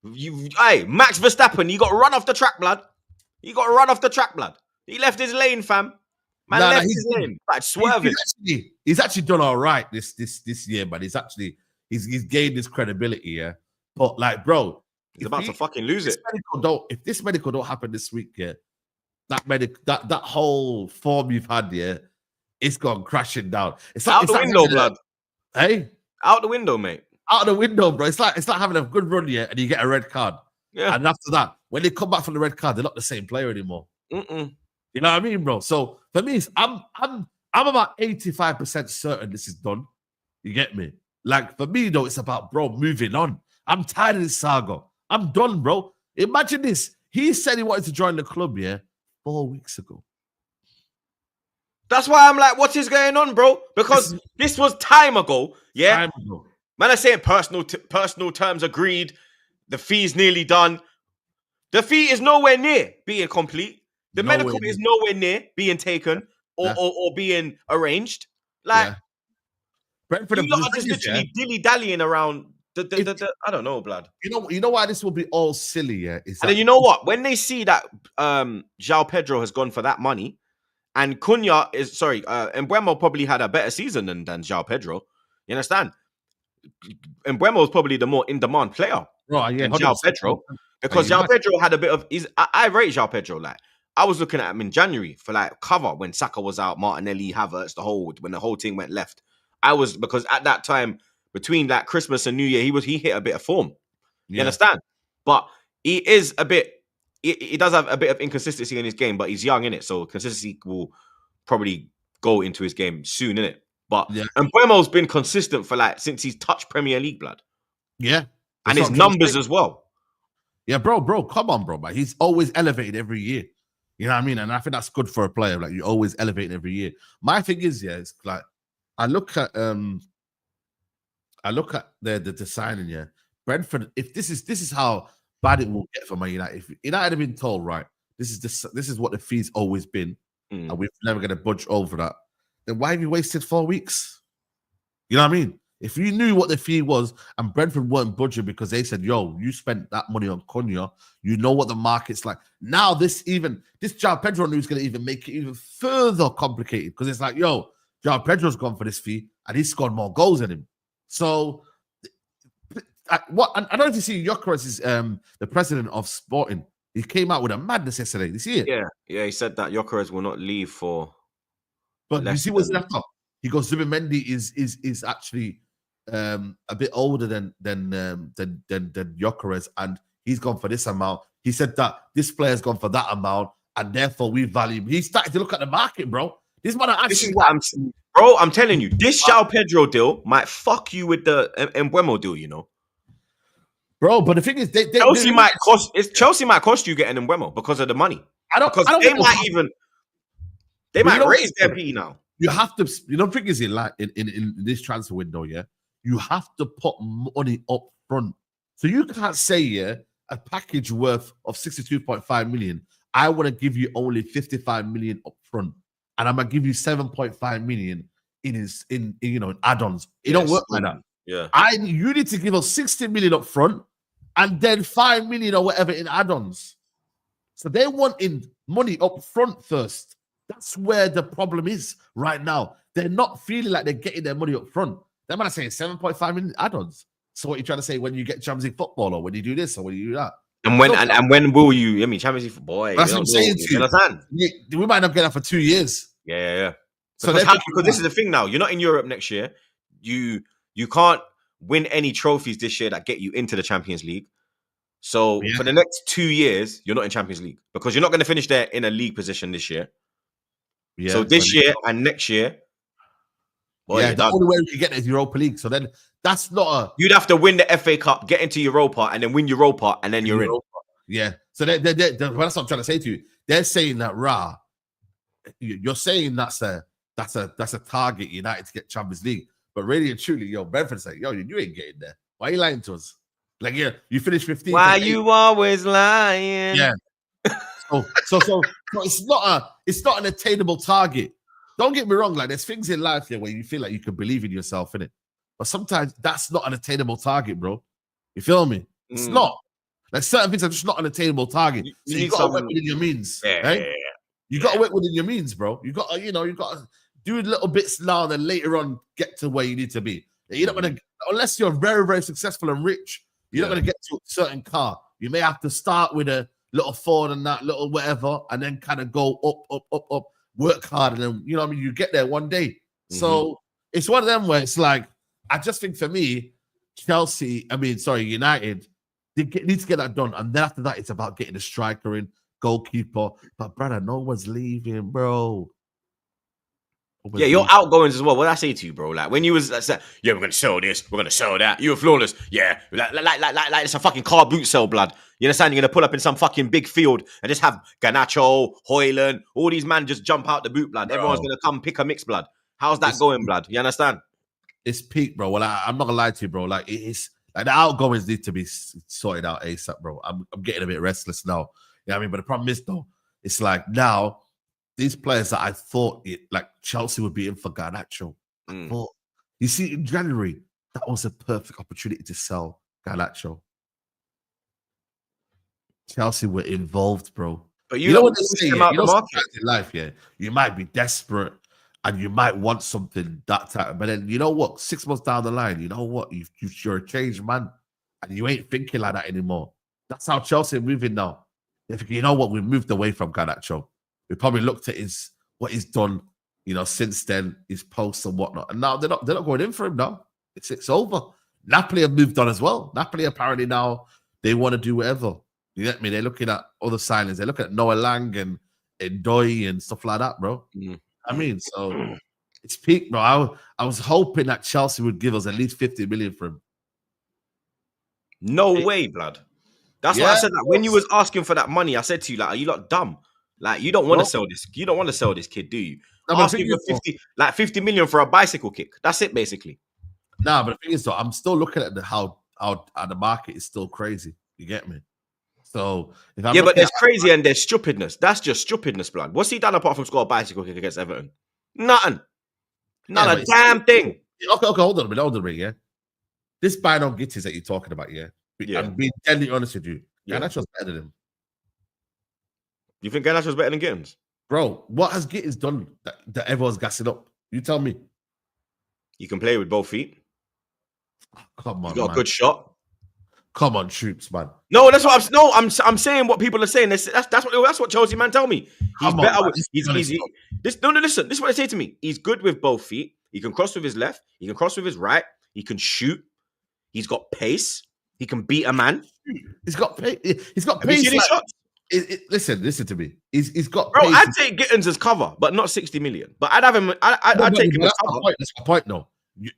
A: Hey, Max Verstappen, you got to run off the track, blood. You got to run off the track, blood. He left his lane, fam. Man left his lane. Like, swerving.
B: He's actually done all right this year, but he's gained his credibility, yeah. But like, bro,
A: he's about to fucking lose it.
B: If this medical don't happen this week, yeah, that whole form you've had, yeah, it's gone crashing down. It's
A: out the window, blood.
B: Hey,
A: out the window, mate.
B: Out the window, bro. It's like having a good run, yeah, and you get a red card.
A: Yeah.
B: And after that, when they come back from the red card, they're not the same player anymore.
A: Mm-mm.
B: You know what I mean, bro? So for me, I'm about 85% certain this is done. You get me? Like for me, though, it's about, bro, moving on. I'm tired of this saga. I'm done, bro. Imagine this. He said he wanted to join the club, yeah, 4 weeks ago.
A: That's why I'm like, what is going on, bro? Because this was time ago. Yeah.
B: Time ago.
A: Man, I'm saying personal terms agreed. The fee's nearly done. The fee is nowhere near being complete. The medical is nowhere near being taken or being arranged. Like,
B: Brentford,
A: you lot are just literally dilly-dallying around. I don't know, blood.
B: You know why this will be all silly, yeah?
A: And then you know what? When they see that Joao Pedro has gone for that money, and Mbeumo probably had a better season than Joao Pedro. You understand? Mbeumo is probably the more in-demand player than Joao Pedro. Because Joao Pedro had a bit of... I rate Joao Pedro. Like, I was looking at him in January for like cover when Saka was out, Martinelli, Havertz, when the whole team went left. Because at that time, between that Christmas and New Year, he hit a bit of form. You understand? But he is a bit... He does have a bit of inconsistency in his game, but he's young, innit? So consistency will probably go into his game soon, innit? But Mbeumo's been consistent for like since he's touched Premier League, blood.
B: Yeah.
A: And his numbers as well.
B: Yeah, bro, come on, bro. But he's always elevated every year. You know what I mean? And I think that's good for a player. Like, you always elevate every year. My thing is, it's like I look at the signing, Brentford, if this is how bad it will get for Man United. If United have been told, right, this is what the fee's always been, and we're never going to budge over that, then why have you wasted 4 weeks? You know what I mean? If you knew what the fee was and Brentford weren't budging because they said, yo, you spent that money on Cunha, you know what the market's like. Now this Joao Pedro news is going to even make it even further complicated because it's like, yo, Joao Pedro's gone for this fee and he's scored more goals than him. So I don't know if you see Gyökeres is the president of Sporting. He came out with a madness yesterday. Did you see it?
A: Yeah, he said that Gyökeres will not leave for...
B: But you see what's left up? He goes, Zubimendi is actually a bit older than Gyökeres, and he's gone for this amount. He said that this player's gone for that amount, and therefore we value him. He started to look at the market, bro. This is what
A: I'm saying. Bro, I'm telling you, this Joao Pedro deal might fuck you with the Mbeumo deal, you know.
B: Bro, but the thing is,
A: Chelsea might cost you getting Mbeumo because of the money. They might raise their P now.
B: You have to, the thing is, in this transfer window, you have to put money up front. So you can't say, a package worth of 62.5 million, I want to give you only 55 million up front, and I'm gonna give you 7.5 million in add-ons. It don't work like that.
A: Yeah.
B: You need to give us 60 million up front and then 5 million or whatever in add-ons. So they want in money up front first. That's where the problem is right now. They're not feeling like they're getting their money up front. They're going to say 7.5 million add-ons. So what you're trying to say when you get Champions League football or when you do this or when you do that?
A: And when will you? I mean, Champions League football.
B: That's what I'm saying to you. We might not get that for 2 years.
A: Yeah. Because this is the thing now. You're not in Europe next year. You can't win any trophies this year that get you into the Champions League. So for the next 2 years, you're not in Champions League because you're not going to finish there in a league position this year. Yeah, so this year and next year,
B: the only way we can get is Europa League. So then that's not a...
A: You'd have to win the FA Cup, get into Europa, and then win Europa, and then you're in.
B: Yeah. So that's what I'm trying to say to you. They're saying that, you're saying that's a target United to get Champions League. But really and truly, Brentford's like, you ain't getting there. Why are you lying to us? Like, you finished 15th.
A: Why you always lying?
B: Yeah. So it's not an attainable target. Don't get me wrong, like there's things in life where you feel like you can believe in yourself, innit? But sometimes that's not an attainable target, bro. You feel me? It's not. Like certain things are just not an attainable target. So you gotta work within your means. Right? You gotta work within your means, bro. You gotta, you gotta do little bits now and then later on get to where you need to be. You're not gonna, unless you're very, very successful and rich, you're not gonna get to a certain car. You may have to start with a little Ford and that little whatever, and then kind of go up, work hard, and then you get there one day. So it's one of them where it's like, I just think for me, United, they need to get that done, and then after that, it's about getting a striker in, goalkeeper. But brother, no one's leaving, bro.
A: Your outgoings as well. What did I say to you, bro? Like when you was like, we're gonna sell this, we're gonna sell that. You were flawless, like it's a fucking car boot sale, blood. You understand? You're gonna pull up in some fucking big field and just have Garnacho, Hoyland, all these men just jump out the boot, blood.
B: Bro.
A: Everyone's gonna come pick a mix, blood. How's that going, blood? You understand?
B: It's peak, bro. Well, I'm not gonna lie to you, bro. Like it's like the outgoings need to be sorted out ASAP, bro. I'm getting a bit restless now. You know what I mean? But the problem is though, it's like now these players that I thought like Chelsea would be in for Garnacho. I thought, you see, in January, that was a perfect opportunity to sell Garnacho. Chelsea were involved, bro.
A: But
B: you know what they say,
A: you know
B: sometimes in life, yeah, you might be desperate and you might want something that time, but then you know what? 6 months down the line, you know what? You're a changed man, and you ain't thinking like that anymore. That's how Chelsea are moving now. You know what? We moved away from Garnacho. We probably looked at what he's done, you know, since then, his posts and whatnot, and now they're not going in for him now. It's over. Napoli have moved on as well. Napoli apparently now they want to do whatever. You get me? They're looking at other signings. They're looking at Noah Lang and Doi and stuff like that, bro. I mean, so it's peak, bro. I was hoping that Chelsea would give us at least 50 million for him.
A: No way, blood. That's why I said that when you was asking for that money, I said to you, like, are you lot dumb? Like, you don't want to sell this. You don't want to sell this kid, do you? No, asking for 50 million for a bicycle kick. That's it, basically.
B: Nah, but the thing is, though, I'm still looking at how the market is still crazy. You get me? So if I'm
A: but there's crazy and there's stupidness. That's just stupidness, blood. What's he done apart from score a bicycle kick against Everton? Nothing. Not a damn thing.
B: Okay, hold on a minute, yeah. This Byron Gittins that you're talking about, yeah. I'm being deadly honest with you. Garnacho's better than him.
A: You think Garnacho's better than Gittins?
B: Bro, what has Gittins done that everyone's gassing up? You tell me.
A: You can play with both feet.
B: Come on,
A: you got a good shot.
B: Come on, Troops, man.
A: No, that's what I'm saying. What people are saying. That's what Chelsea man tell me. He's better. Listen. This is what they say to me. He's good with both feet. He can cross with his left. He can cross with his right. He can shoot. He's got pace. He can beat a man.
B: He's got pace. He's got
A: pace. Have you seen his shots?
B: Listen to me. He's got.
A: Bro,
B: pace.
A: I'd take Gittins as cover, but not 60 million. But I'd have him. I'd take him as cover.
B: That's my point. No,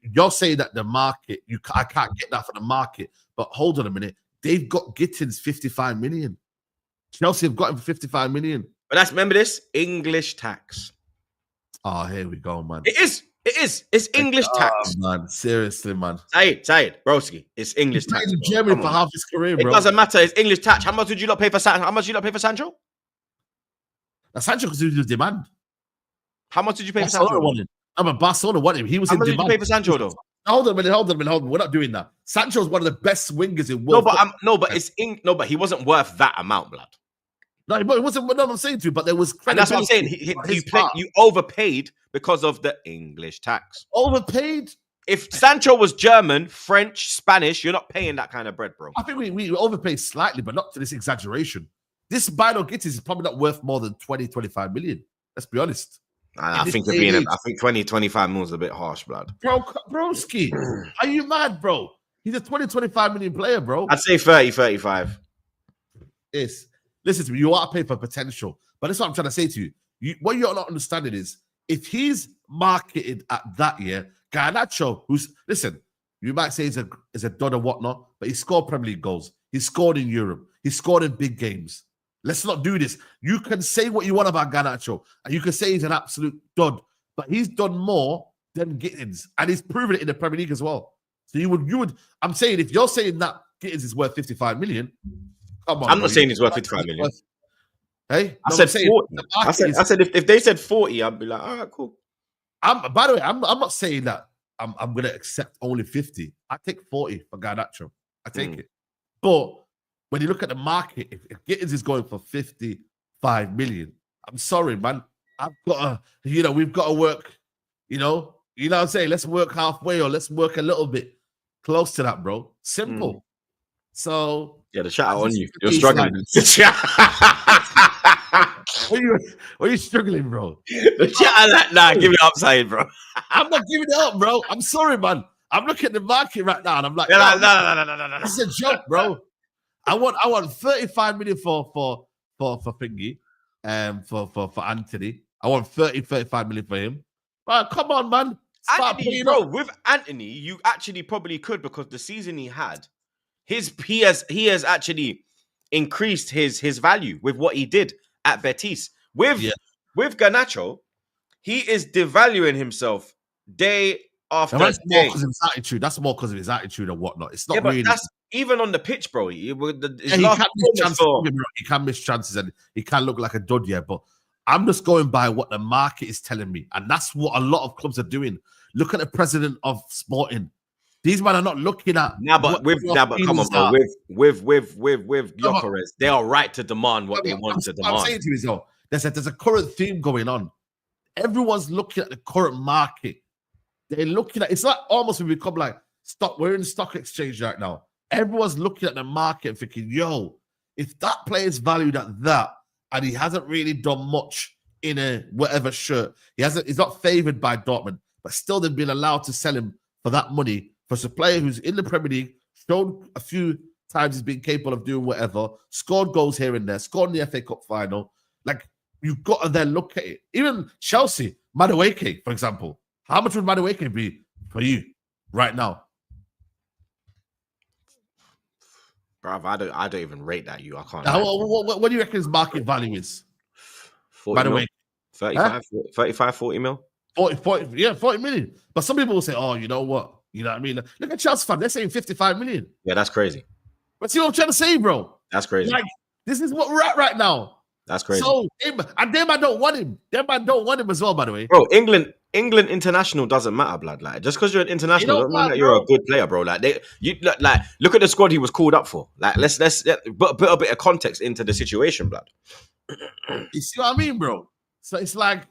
B: you're saying that the market. I can't get that for the market. But hold on a minute. They've got Gittins 55 million. Chelsea have got him for 55 million.
A: But remember this English tax.
B: Oh, here we go, man.
A: It is. It's English tax.
B: Man. Seriously, man.
A: Say it, broski. It's English tax.
B: He's in Germany for half his career, bro.
A: It doesn't matter. It's English tax. How much would you not pay for Sancho? How much did you not pay for Sancho?
B: Now, Sancho because he was in demand.
A: How much did you pay for Sancho?
B: Barcelona wanted him. He was in demand.
A: How much did you pay for Sancho, though?
B: Hold on a minute. We're not doing that. Sancho's one of the best wingers in world.
A: But he wasn't worth that amount, blood.
B: No, it wasn't. What I'm saying to you, but there was.
A: And that's what I'm saying. You overpaid because of the English tax.
B: Overpaid.
A: If Sancho was German, French, Spanish, you're not paying that kind of bread, bro.
B: I think we overpaid slightly, but not to this exaggeration. This Byron Gittins is probably not worth more than 20-25 million. Let's be honest.
A: I think 20-25 million is a bit harsh, blood.
B: Broski, are you mad, bro? He's a 20-25 million player, bro.
A: I'd say 30-35.
B: Yes. Listen to me. You are paid for potential. But that's what I'm trying to say to you. What you're not understanding is if he's marketed at that year, Garnacho, you might say he's a dud or whatnot, but he scored Premier League goals. He scored in Europe. He scored in big games. Let's not do this. You can say what you want about Garnacho, and you can say he's an absolute dud, but he's done more than Gittins, and he's proven it in the Premier League as well. So you would. I'm saying if you're saying that Gittins is worth 55 million, come on.
A: I'm not saying he's worth 55 million.
B: Hey,
A: I said 40. I said if they said 40, I'd be like, all right, cool.
B: By the way, I'm not saying that I'm going to accept only 50. I take 40 for Garnacho. I take it, but when you look at the market, if Gittins is going for 55 million, I'm sorry, man. We've got to work, you know what I'm saying? Let's work halfway or let's work a little bit close to that, bro. Simple. So.
A: Yeah, the chat on you. You're struggling.
B: Why are you struggling, bro?
A: The chat nah, give it upside, bro.
B: I'm not giving it up, bro. I'm sorry, man. I'm looking at the market right now and I'm like, no. This is a joke, bro. I want 35 million for Thingy, for Anthony. I want 35 million for him. But come on, man.
A: Anthony, bro, with Anthony, you actually probably could because the season he had, he has actually increased his value with what he did at Betis. With Garnacho, he is devaluing himself day after
B: that's
A: day.
B: more because of his attitude. That's more because of his attitude and whatnot. It's not
A: but
B: really.
A: That's even on the pitch, bro. His
B: He
A: last
B: can miss chances.
A: for...
B: He can miss chances and he can look like a dud, yeah. But I'm just going by what the market is telling me, and that's what a lot of clubs are doing. Look at the president of Sporting. These men are not looking at.
A: Come on, bro. With Gyökeres, they are right to demand what they want to demand.
B: I'm saying to you is, though, there's a current theme going on. Everyone's looking at the current market. They're looking at it's like almost we become like stock. We're in the stock exchange right now. Everyone's looking at the market and thinking, yo, if that player is valued at that and he hasn't really done much in a whatever shirt, he's not favored by Dortmund, but still they've been allowed to sell him for that money for a player who's in the Premier League, shown a few times he's been capable of doing whatever, scored goals here and there, scored in the FA Cup final. Like, you've got to then look at it. Even Chelsea, Madueke, for example. How much would Madueke be for you right now?
A: Bruv, I don't even rate that. I can't.
B: What do you reckon his market value is?
A: 40 mil? 35, 40 mil?
B: 40 million. But some people will say, oh, you know what? You know what I mean? Look at Chelsea fan. They're saying 55 million.
A: Yeah, that's crazy.
B: But see what I'm trying to say, bro?
A: That's crazy.
B: Like, this is what we're at right now.
A: That's crazy.
B: So, and them I don't want him. Them I don't want him as well, by the way.
A: Bro, England international doesn't matter, blood. Like, just because you're an international doesn't mean that you're a good player, bro. Like, look at the squad he was called up for. Like, let's put a bit of context into the situation, blood.
B: You see what I mean, bro? So it's like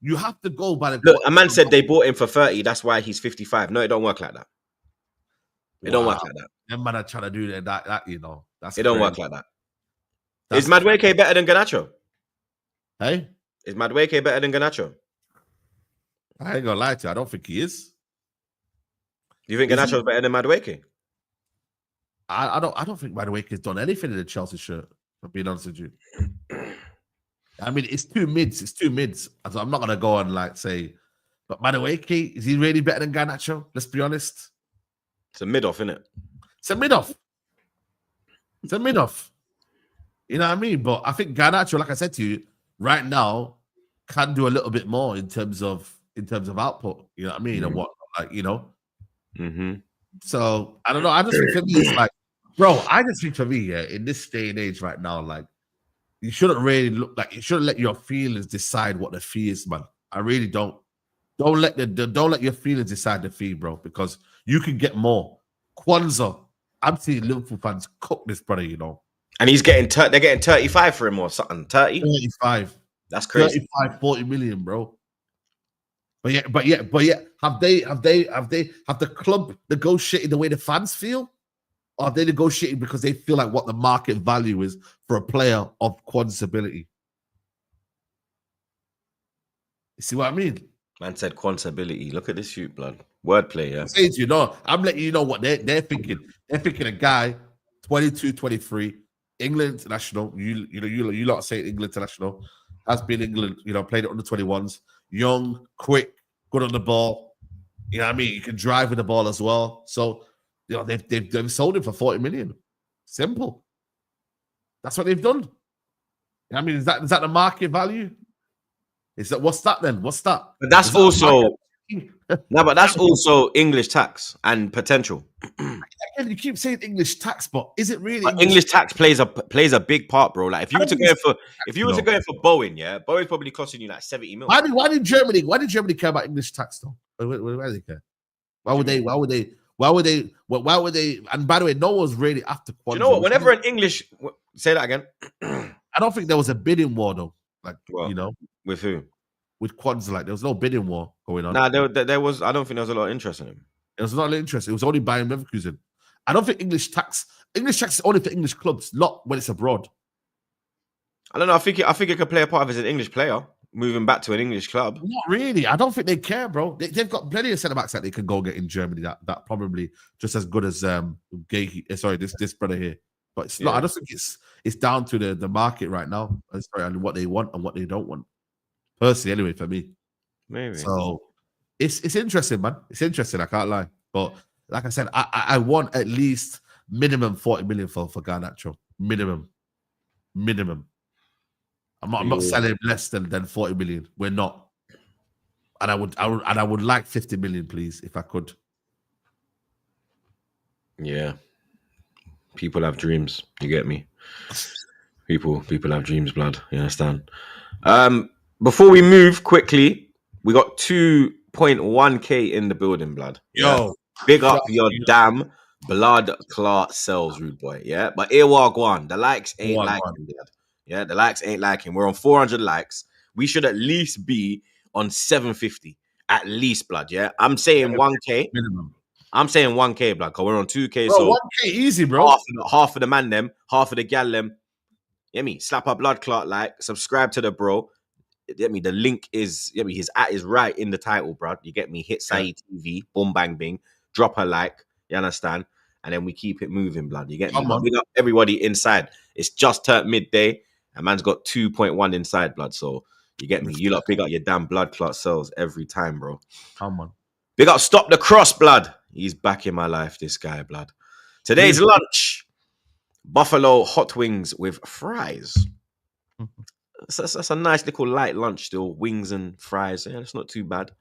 B: you have to go by the.
A: Look, a man said they bought him for 30. That's why he's 55. No, it don't work like that. It don't work like that.
B: Them man are trying to do that. You know,
A: it don't work like that. Is Madueke better than Garnacho?
B: Hey,
A: is Madueke better than Garnacho?
B: I ain't gonna lie to you. I don't think he is.
A: Do you think Garnacho's better than Madueke?
B: I don't think Madueke's done anything in the Chelsea shirt. For being honest with you. I mean, it's two mids. So I'm not gonna go and like say, but Madueke, is he really better than Garnacho? Let's be honest.
A: It's a mid-off, isn't it?
B: It's a mid-off. You know what I mean? But I think Garnacho, like I said to you, right now can do a little bit more in terms of output. You know what I mean? And what, like, you know.
A: Mm-hmm.
B: So I don't know. I just think for me, it's like, bro. I just think for me, yeah, in this day and age right now, like, you shouldn't really look like you shouldn't let your feelings decide what the fee is, man. I really don't. Don't let your feelings decide the fee, bro, because you can get more. Kwanzaa, I'm seeing Liverpool fans cook this brother, you know.
A: And they're getting 35 for him or something. 30?
B: 35.
A: That's crazy.
B: 35, 40 million, bro. But yeah, have the club negotiated the way the fans feel? Or are they negotiating because they feel like what the market value is for a player of Kwanzaa's ability? You see what I mean?
A: Man said Kwanzaa ability. Look at this shoot, blood. Wordplay, yeah.
B: I'm saying to you, no, I'm letting you know what they're thinking. They're thinking a guy, 22, 23, England international. You lot say England international. Has been England, played it under 21s. Young, quick, good on the ball. You know what I mean? You can drive with the ball as well. So, they've sold him for 40 million. Simple. That's what they've done. I mean, is that the market value? What's that then? What's that?
A: But that's also but that's also English tax and potential.
B: Again, you keep saying English tax, but is it really?
A: English tax plays a big part, bro. Like if you were to go for Bowen, yeah, Bowen's probably costing you like 70 mil.
B: Why did Germany care about English tax though? Why do they care? Why would they? And by the way, no one's really after Kwanzaa.
A: You know what? Whenever an English say that again,
B: I don't think there was a bidding war though. Like
A: with who?
B: With Kwanzaa, like there was no bidding war going on.
A: Nah, there was. I don't think there was a lot of interest in him.
B: There was not a lot of interest. It was only buying Leverkusen. I don't think English tax is only for English clubs, not when it's abroad.
A: I don't know. I think it could play a part of as an English player moving back to an English club.
B: Not really. I don't think they care, bro. They've got plenty of centre backs that they can go get in Germany. That probably just as good as this brother here. But it's not. I just think it's down to the market right now. And what they want and what they don't want. Personally, anyway, for me.
A: Maybe.
B: So it's interesting, man. It's interesting. I can't lie. But like I said, I want at least minimum 40 million for Garnacho. minimum. I'm not selling less than 40 million. We're not. And I would like 50 million, please, if I could.
A: Yeah. People have dreams. You get me? People have dreams, blood. You understand? Before we move quickly, we got 2.1k in the building, blood. Yeah.
B: Yo,
A: Big up your damn blood clot cells, rude boy. Yeah. But here we go on. The likes ain't liking, blood. Yeah, the likes ain't liking. We're on 400 likes. We should at least be on 750. At least, blood. Yeah. I'm saying 1k.
B: Minimum.
A: I'm saying 1k, blood, because we're on 2k.
B: Bro,
A: so
B: 1k easy, bro.
A: Half of the man them, half of the gal them. Get me? Slap a blood clot like, subscribe to the bro. Get me? The link is, get me? His at is right in the title, bro. You get me? Hit Saeed TV, boom, bang, bing. Drop a like, you understand? And then we keep it moving, blood. You get me? Big up everybody inside. It's just turned midday, and man's got 2.1 inside, blood. So you get me? You lot big up your damn blood clot cells every time, bro.
B: Come on.
A: Big up, stop the cross, blood. He's back in my life, this guy, blood. Today's lunch, buffalo hot wings with fries. That's a nice little light lunch still. Wings and fries. Yeah, it's not too bad.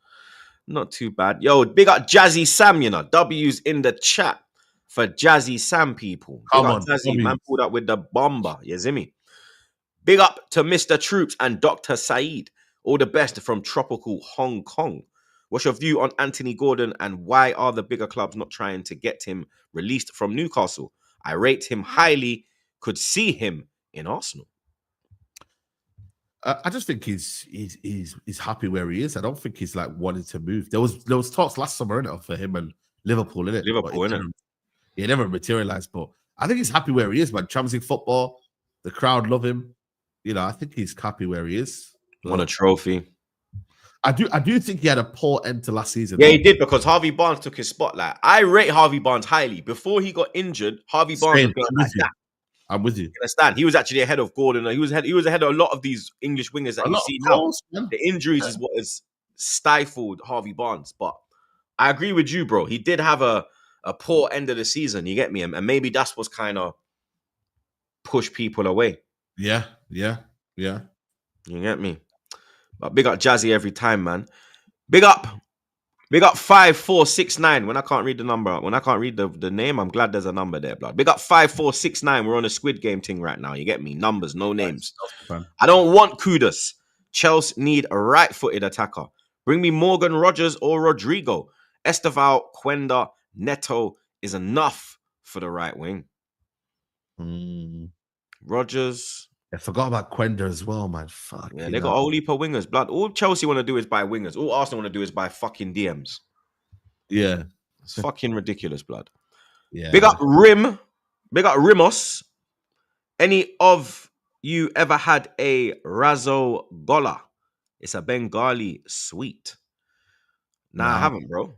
A: Not too bad. Yo, big up Jazzy Sam, you know. W's in the chat for Jazzy Sam people. Big up Jazzy, man pulled up with the bomber. You see me? Big up to Mr. Troops and Dr. Saeed. All the best from tropical Hong Kong. What's your view on Anthony Gordon and why are the bigger clubs not trying to get him released from Newcastle? I rate him highly. Could see him in Arsenal.
B: I just think he's happy where he is. I don't think he's like wanting to move. There was talks last summer, innit, for him and Liverpool, innit?
A: Liverpool, innit?
B: He never materialized, but I think he's happy where he is, man. Champions League football, the crowd love him. You know, I think he's happy where he is.
A: Won a trophy.
B: I do think he had a poor end to last season.
A: Yeah, he did, because Harvey Barnes took his spotlight. I rate Harvey Barnes highly. Before he got injured, Harvey Barnes was going like that.
B: I'm with you.
A: You understand? He was actually ahead of Gordon. He was ahead of a lot of these English wingers that you see now. The injuries is what has stifled Harvey Barnes. But I agree with you, bro. He did have a poor end of the season. You get me? And maybe that's what's kind of pushed people away.
B: Yeah.
A: You get me? But big up Jazzy every time, man. Big up 5469. When I can't read the number, when I can't read the name, I'm glad there's a number there, blood. Big up 5469. We're on a Squid Game thing right now. You get me? Numbers, no names. I don't want Kudus. Chelsea need a right-footed attacker. Bring me Morgan Rogers or Rodrigo. Esteval, Quenda, Neto is enough for the right wing. Rogers.
B: I forgot about Quenda as well, man. Fuck.
A: Yeah, they got a whole heap of wingers, blood. All Chelsea want to do is buy wingers. All Arsenal want to do is buy fucking DMs.
B: Yeah.
A: It's fucking ridiculous, blood.
B: Yeah.
A: Big up Rimos. Any of you ever had a Razo Gola? It's a Bengali sweet. Nah, I haven't, bro.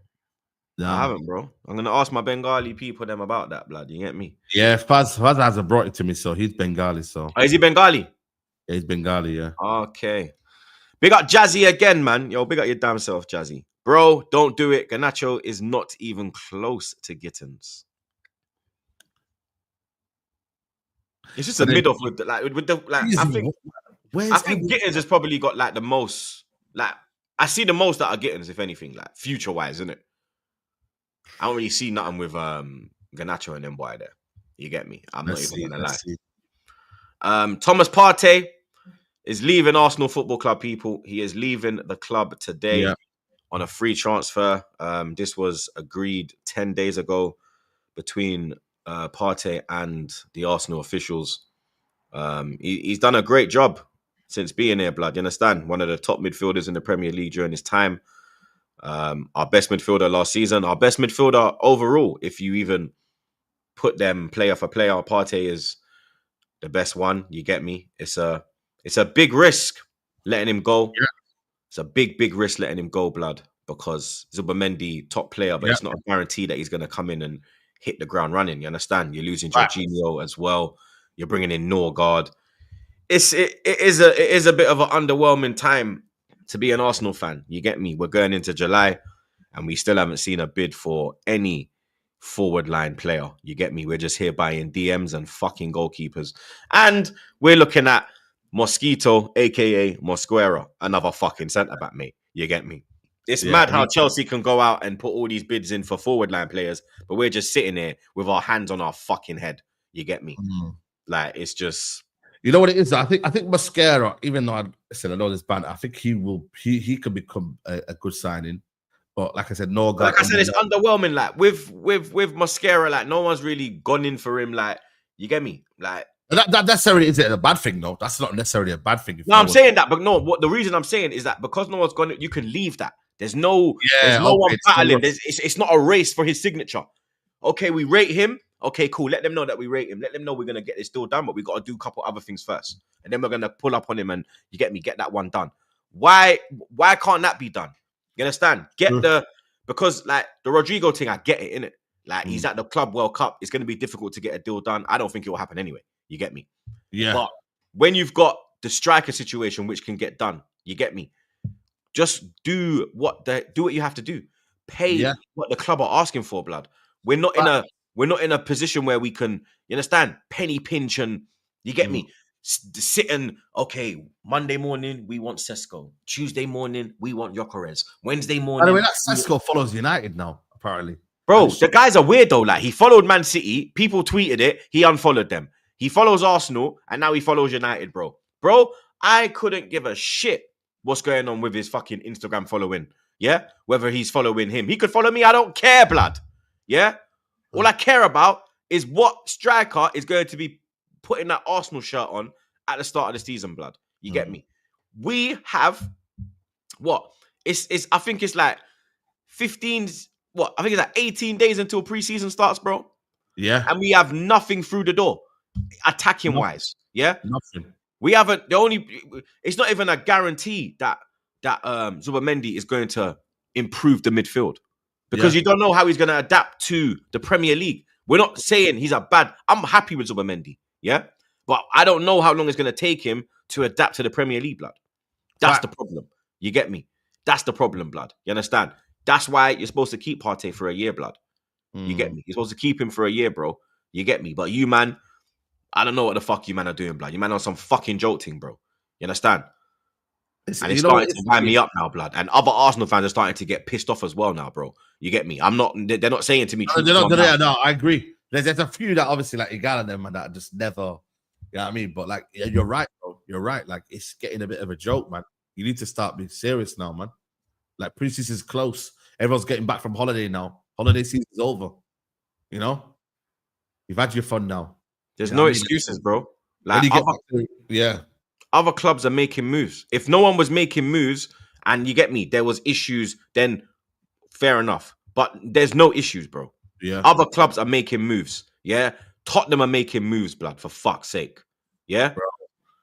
A: I haven't, bro. I'm going to ask my Bengali people them about that, blood. You get me?
B: Yeah, Faz hasn't brought it to me, so he's Bengali. So
A: is he Bengali?
B: Yeah, he's Bengali, yeah.
A: Okay. Big up Jazzy again, man. Yo, big up your damn self, Jazzy. Bro, don't do it. Garnacho is not even close to Gittins. It's just a mid-off with the I think Gittins has probably got like the most, like, I see the most out of Gittins, if anything, like future-wise, isn't it? I don't really see nothing with Garnacho and them boy there. You get me? I'm not even gonna lie. Thomas Partey is leaving Arsenal Football Club, people. He is leaving the club today on a free transfer. This was agreed 10 days ago between Partey and the Arsenal officials. He's done a great job since being here, blood. You understand? One of the top midfielders in the Premier League during his time. Our best midfielder last season, our best midfielder overall. If you even put them player for player, Partey is the best one. You get me? It's a big risk letting him go. Yeah. It's a big risk letting him go, blood, because Zubimendi, top player, but it's not a guarantee that he's going to come in and hit the ground running. You understand? You're losing Jorginho as well. You're bringing in Norgard. It is a bit of an underwhelming time to be an Arsenal fan. You get me? We're going into July and we still haven't seen a bid for any forward line player. You get me? We're just here buying DMs and fucking goalkeepers. And we're looking at Mosquito, aka Mosquera, another fucking centre back, mate. You get me? It's mad how Chelsea can go out and put all these bids in for forward line players, but we're just sitting here with our hands on our fucking head. You get me? Like, it's just...
B: You know what it is? I think Mosquera, even though I know this band, I think he could become a good signing. But like I said,
A: like I said, it's underwhelming. Like with Mosquera, like no one's really gone in for him. Like, you get me? Like
B: that necessarily isn't a bad thing, though. That's not necessarily a bad thing.
A: No, I'm saying that, but no. What the reason I'm saying is that because no one's gone, you can leave that. There's no one battling. It's not a race for his signature. Okay, we rate him. Okay, cool. Let them know that we rate him. Let them know we're gonna get this deal done, but we got to do a couple other things first, and then we're gonna pull up on him and you get me, get that one done. Why can't that be done? You understand? Because like the Rodrigo thing, I get it, innit? Like he's at the Club World Cup. It's gonna be difficult to get a deal done. I don't think it will happen anyway. You get me?
B: Yeah.
A: But when you've got the striker situation, which can get done, you get me? Just do what you have to do. Pay what the club are asking for, blood. We're not in a position where we can, you understand, penny pinch and you get me? Sit and okay, Monday morning we want Sesko. Tuesday morning we want Gyökeres. Wednesday morning.
B: By the way, that Sesko follows United now, apparently.
A: Bro, the guy's a weirdo. Like he followed Man City, people tweeted it, he unfollowed them. He follows Arsenal and now he follows United, bro. Bro, I couldn't give a shit what's going on with his fucking Instagram following. Yeah? Whether he's following him. He could follow me. I don't care, blood. Yeah? All I care about is what striker is going to be putting that Arsenal shirt on at the start of the season, blood. You get me? We have what? I think it's like 15, what? I think it's like 18 days until preseason starts, bro.
B: Yeah.
A: And we have nothing through the door, attacking wise. Yeah?
B: Nothing.
A: We haven't, it's not even a guarantee that Zubimendi is going to improve the midfield because you don't know how he's going to adapt to the Premier League. We're not saying he's I'm happy with Zubimendi, yeah? But I don't know how long it's going to take him to adapt to the Premier League, blood. That's the problem. You get me? That's the problem, blood. You understand? That's why you're supposed to keep Partey for a year, blood. You get me? You're supposed to keep him for a year, bro. You get me? But you, man, I don't know what the fuck you man are doing, blood. You man on some fucking jolting, bro. You understand? And it's starting to wind me up now, blood. And other Arsenal fans are starting to get pissed off as well now, bro. You get me? They're not saying to me.
B: No, I agree. There's a few that obviously like Igal and them and that just never, you know what I mean? But like, you're right, bro. You're right. Like, it's getting a bit of a joke, man. You need to start being serious now, man. Like, preseason's close. Everyone's getting back from holiday now. Holiday season's over. You know? You've had your fun now.
A: There's no excuses, bro. Like, other clubs are making moves. If no one was making moves and you get me, there was issues, then fair enough. But there's no issues, bro.
B: Yeah.
A: Other clubs are making moves. Yeah. Tottenham are making moves, blood, for fuck's sake. Yeah. Bro.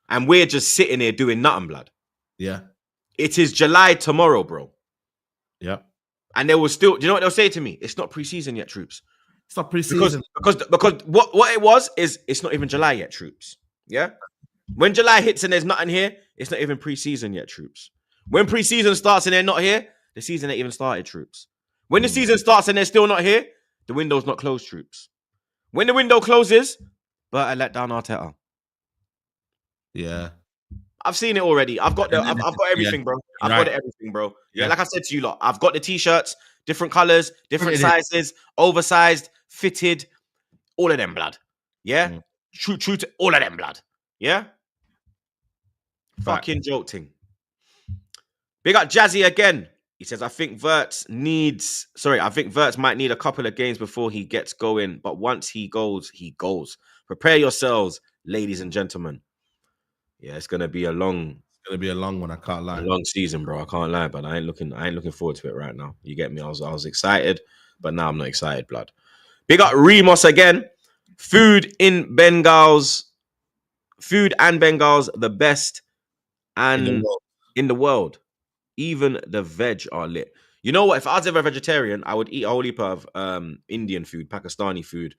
A: And we're just sitting here doing nothing, blood.
B: Yeah.
A: It is July tomorrow, bro.
B: Yeah.
A: And they will still, do you know what they'll say to me? It's not preseason yet, troops.
B: It's not preseason.
A: Because what it was is it's not even July yet, troops. Yeah? When July hits and there's nothing here, it's not even preseason yet, troops. When preseason starts and they're not here, the season ain't even started, troops. When the season starts and they're still not here, the window's not closed, troops. When the window closes, but I let down Arteta.
B: Yeah.
A: I've seen it already. I've got everything, bro. I've got everything, bro. Yeah, like I said to you lot, I've got the t-shirts, different colors, different sizes, oversized, fitted, all of them, blood. Yeah? True to all of them, blood. Yeah? Fucking jolting. Big up Jazzy again. He says, I think Wirtz might need a couple of games before he gets going, but once he goes, he goes. Prepare yourselves, ladies and gentlemen. Yeah, it's gonna be a long
B: one. I can't lie.
A: A long season, bro. I can't lie, but I ain't looking forward to it right now. You get me? I was excited, but now I'm not excited, blood. Big up Remos again. Food and Bengals, the best and in the world. Even the veg are lit. You know what? If I was ever a vegetarian, I would eat a whole heap of Indian food, Pakistani food.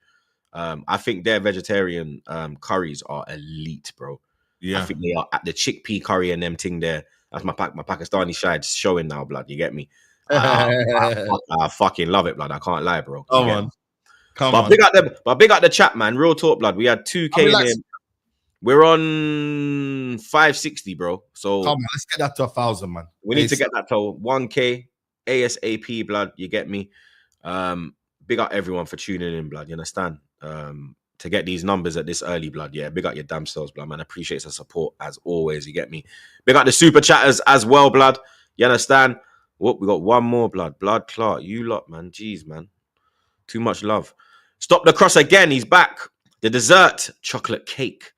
A: I think their vegetarian curries are elite, bro.
B: Yeah,
A: I think they are at the chickpea curry and them thing there. That's my Pakistani side showing now, blood. You get me? I fucking love it, blood. I can't lie, bro.
B: Oh man. Come
A: But
B: on.
A: big up the chat, man. Real talk, blood. We had 2K in there. We're on 560, bro. So
B: come on, let's get that to 1,000, man.
A: we need to get that to 1K ASAP, blood. You get me? Big up everyone for tuning in, blood. You understand? To get these numbers at this early, blood. Yeah, big up your damn selves, blood, man. Appreciate the support as always. You get me? Big up the super chatters as well, blood. You understand? Whoop, we got one more, blood. Blood Clark. You lot, man. Jeez, man. Too much love. Stop the cross again. He's back. The dessert, chocolate cake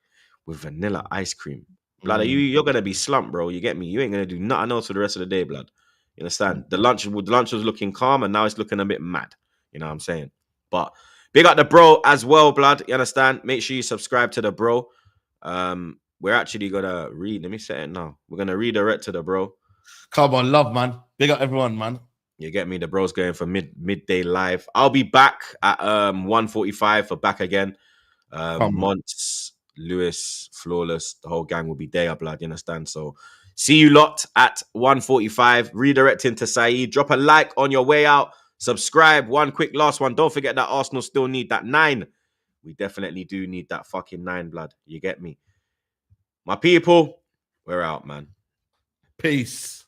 A: with vanilla ice cream. Blood, you're gonna be slumped, bro. You get me? You ain't gonna do nothing else for the rest of the day, blood. You understand? The lunch was looking calm, and now it's looking a bit mad. You know what I'm saying? But big up the bro as well, blood. You understand? Make sure you subscribe to the bro. We're actually gonna read. Let me say it now. We're gonna redirect to the bro.
B: Come on, love, man. Big up everyone, man.
A: You get me? The bro's going for midday live. I'll be back at 1:45 for back again. Monts, Lewis, Flawless, the whole gang will be there, blood. You understand? So see you lot at 1:45. Redirecting to Saeed. Drop a like on your way out. Subscribe. One quick last one. Don't forget that Arsenal still need that 9. We definitely do need that fucking 9, blood. You get me? My people, we're out, man.
B: Peace.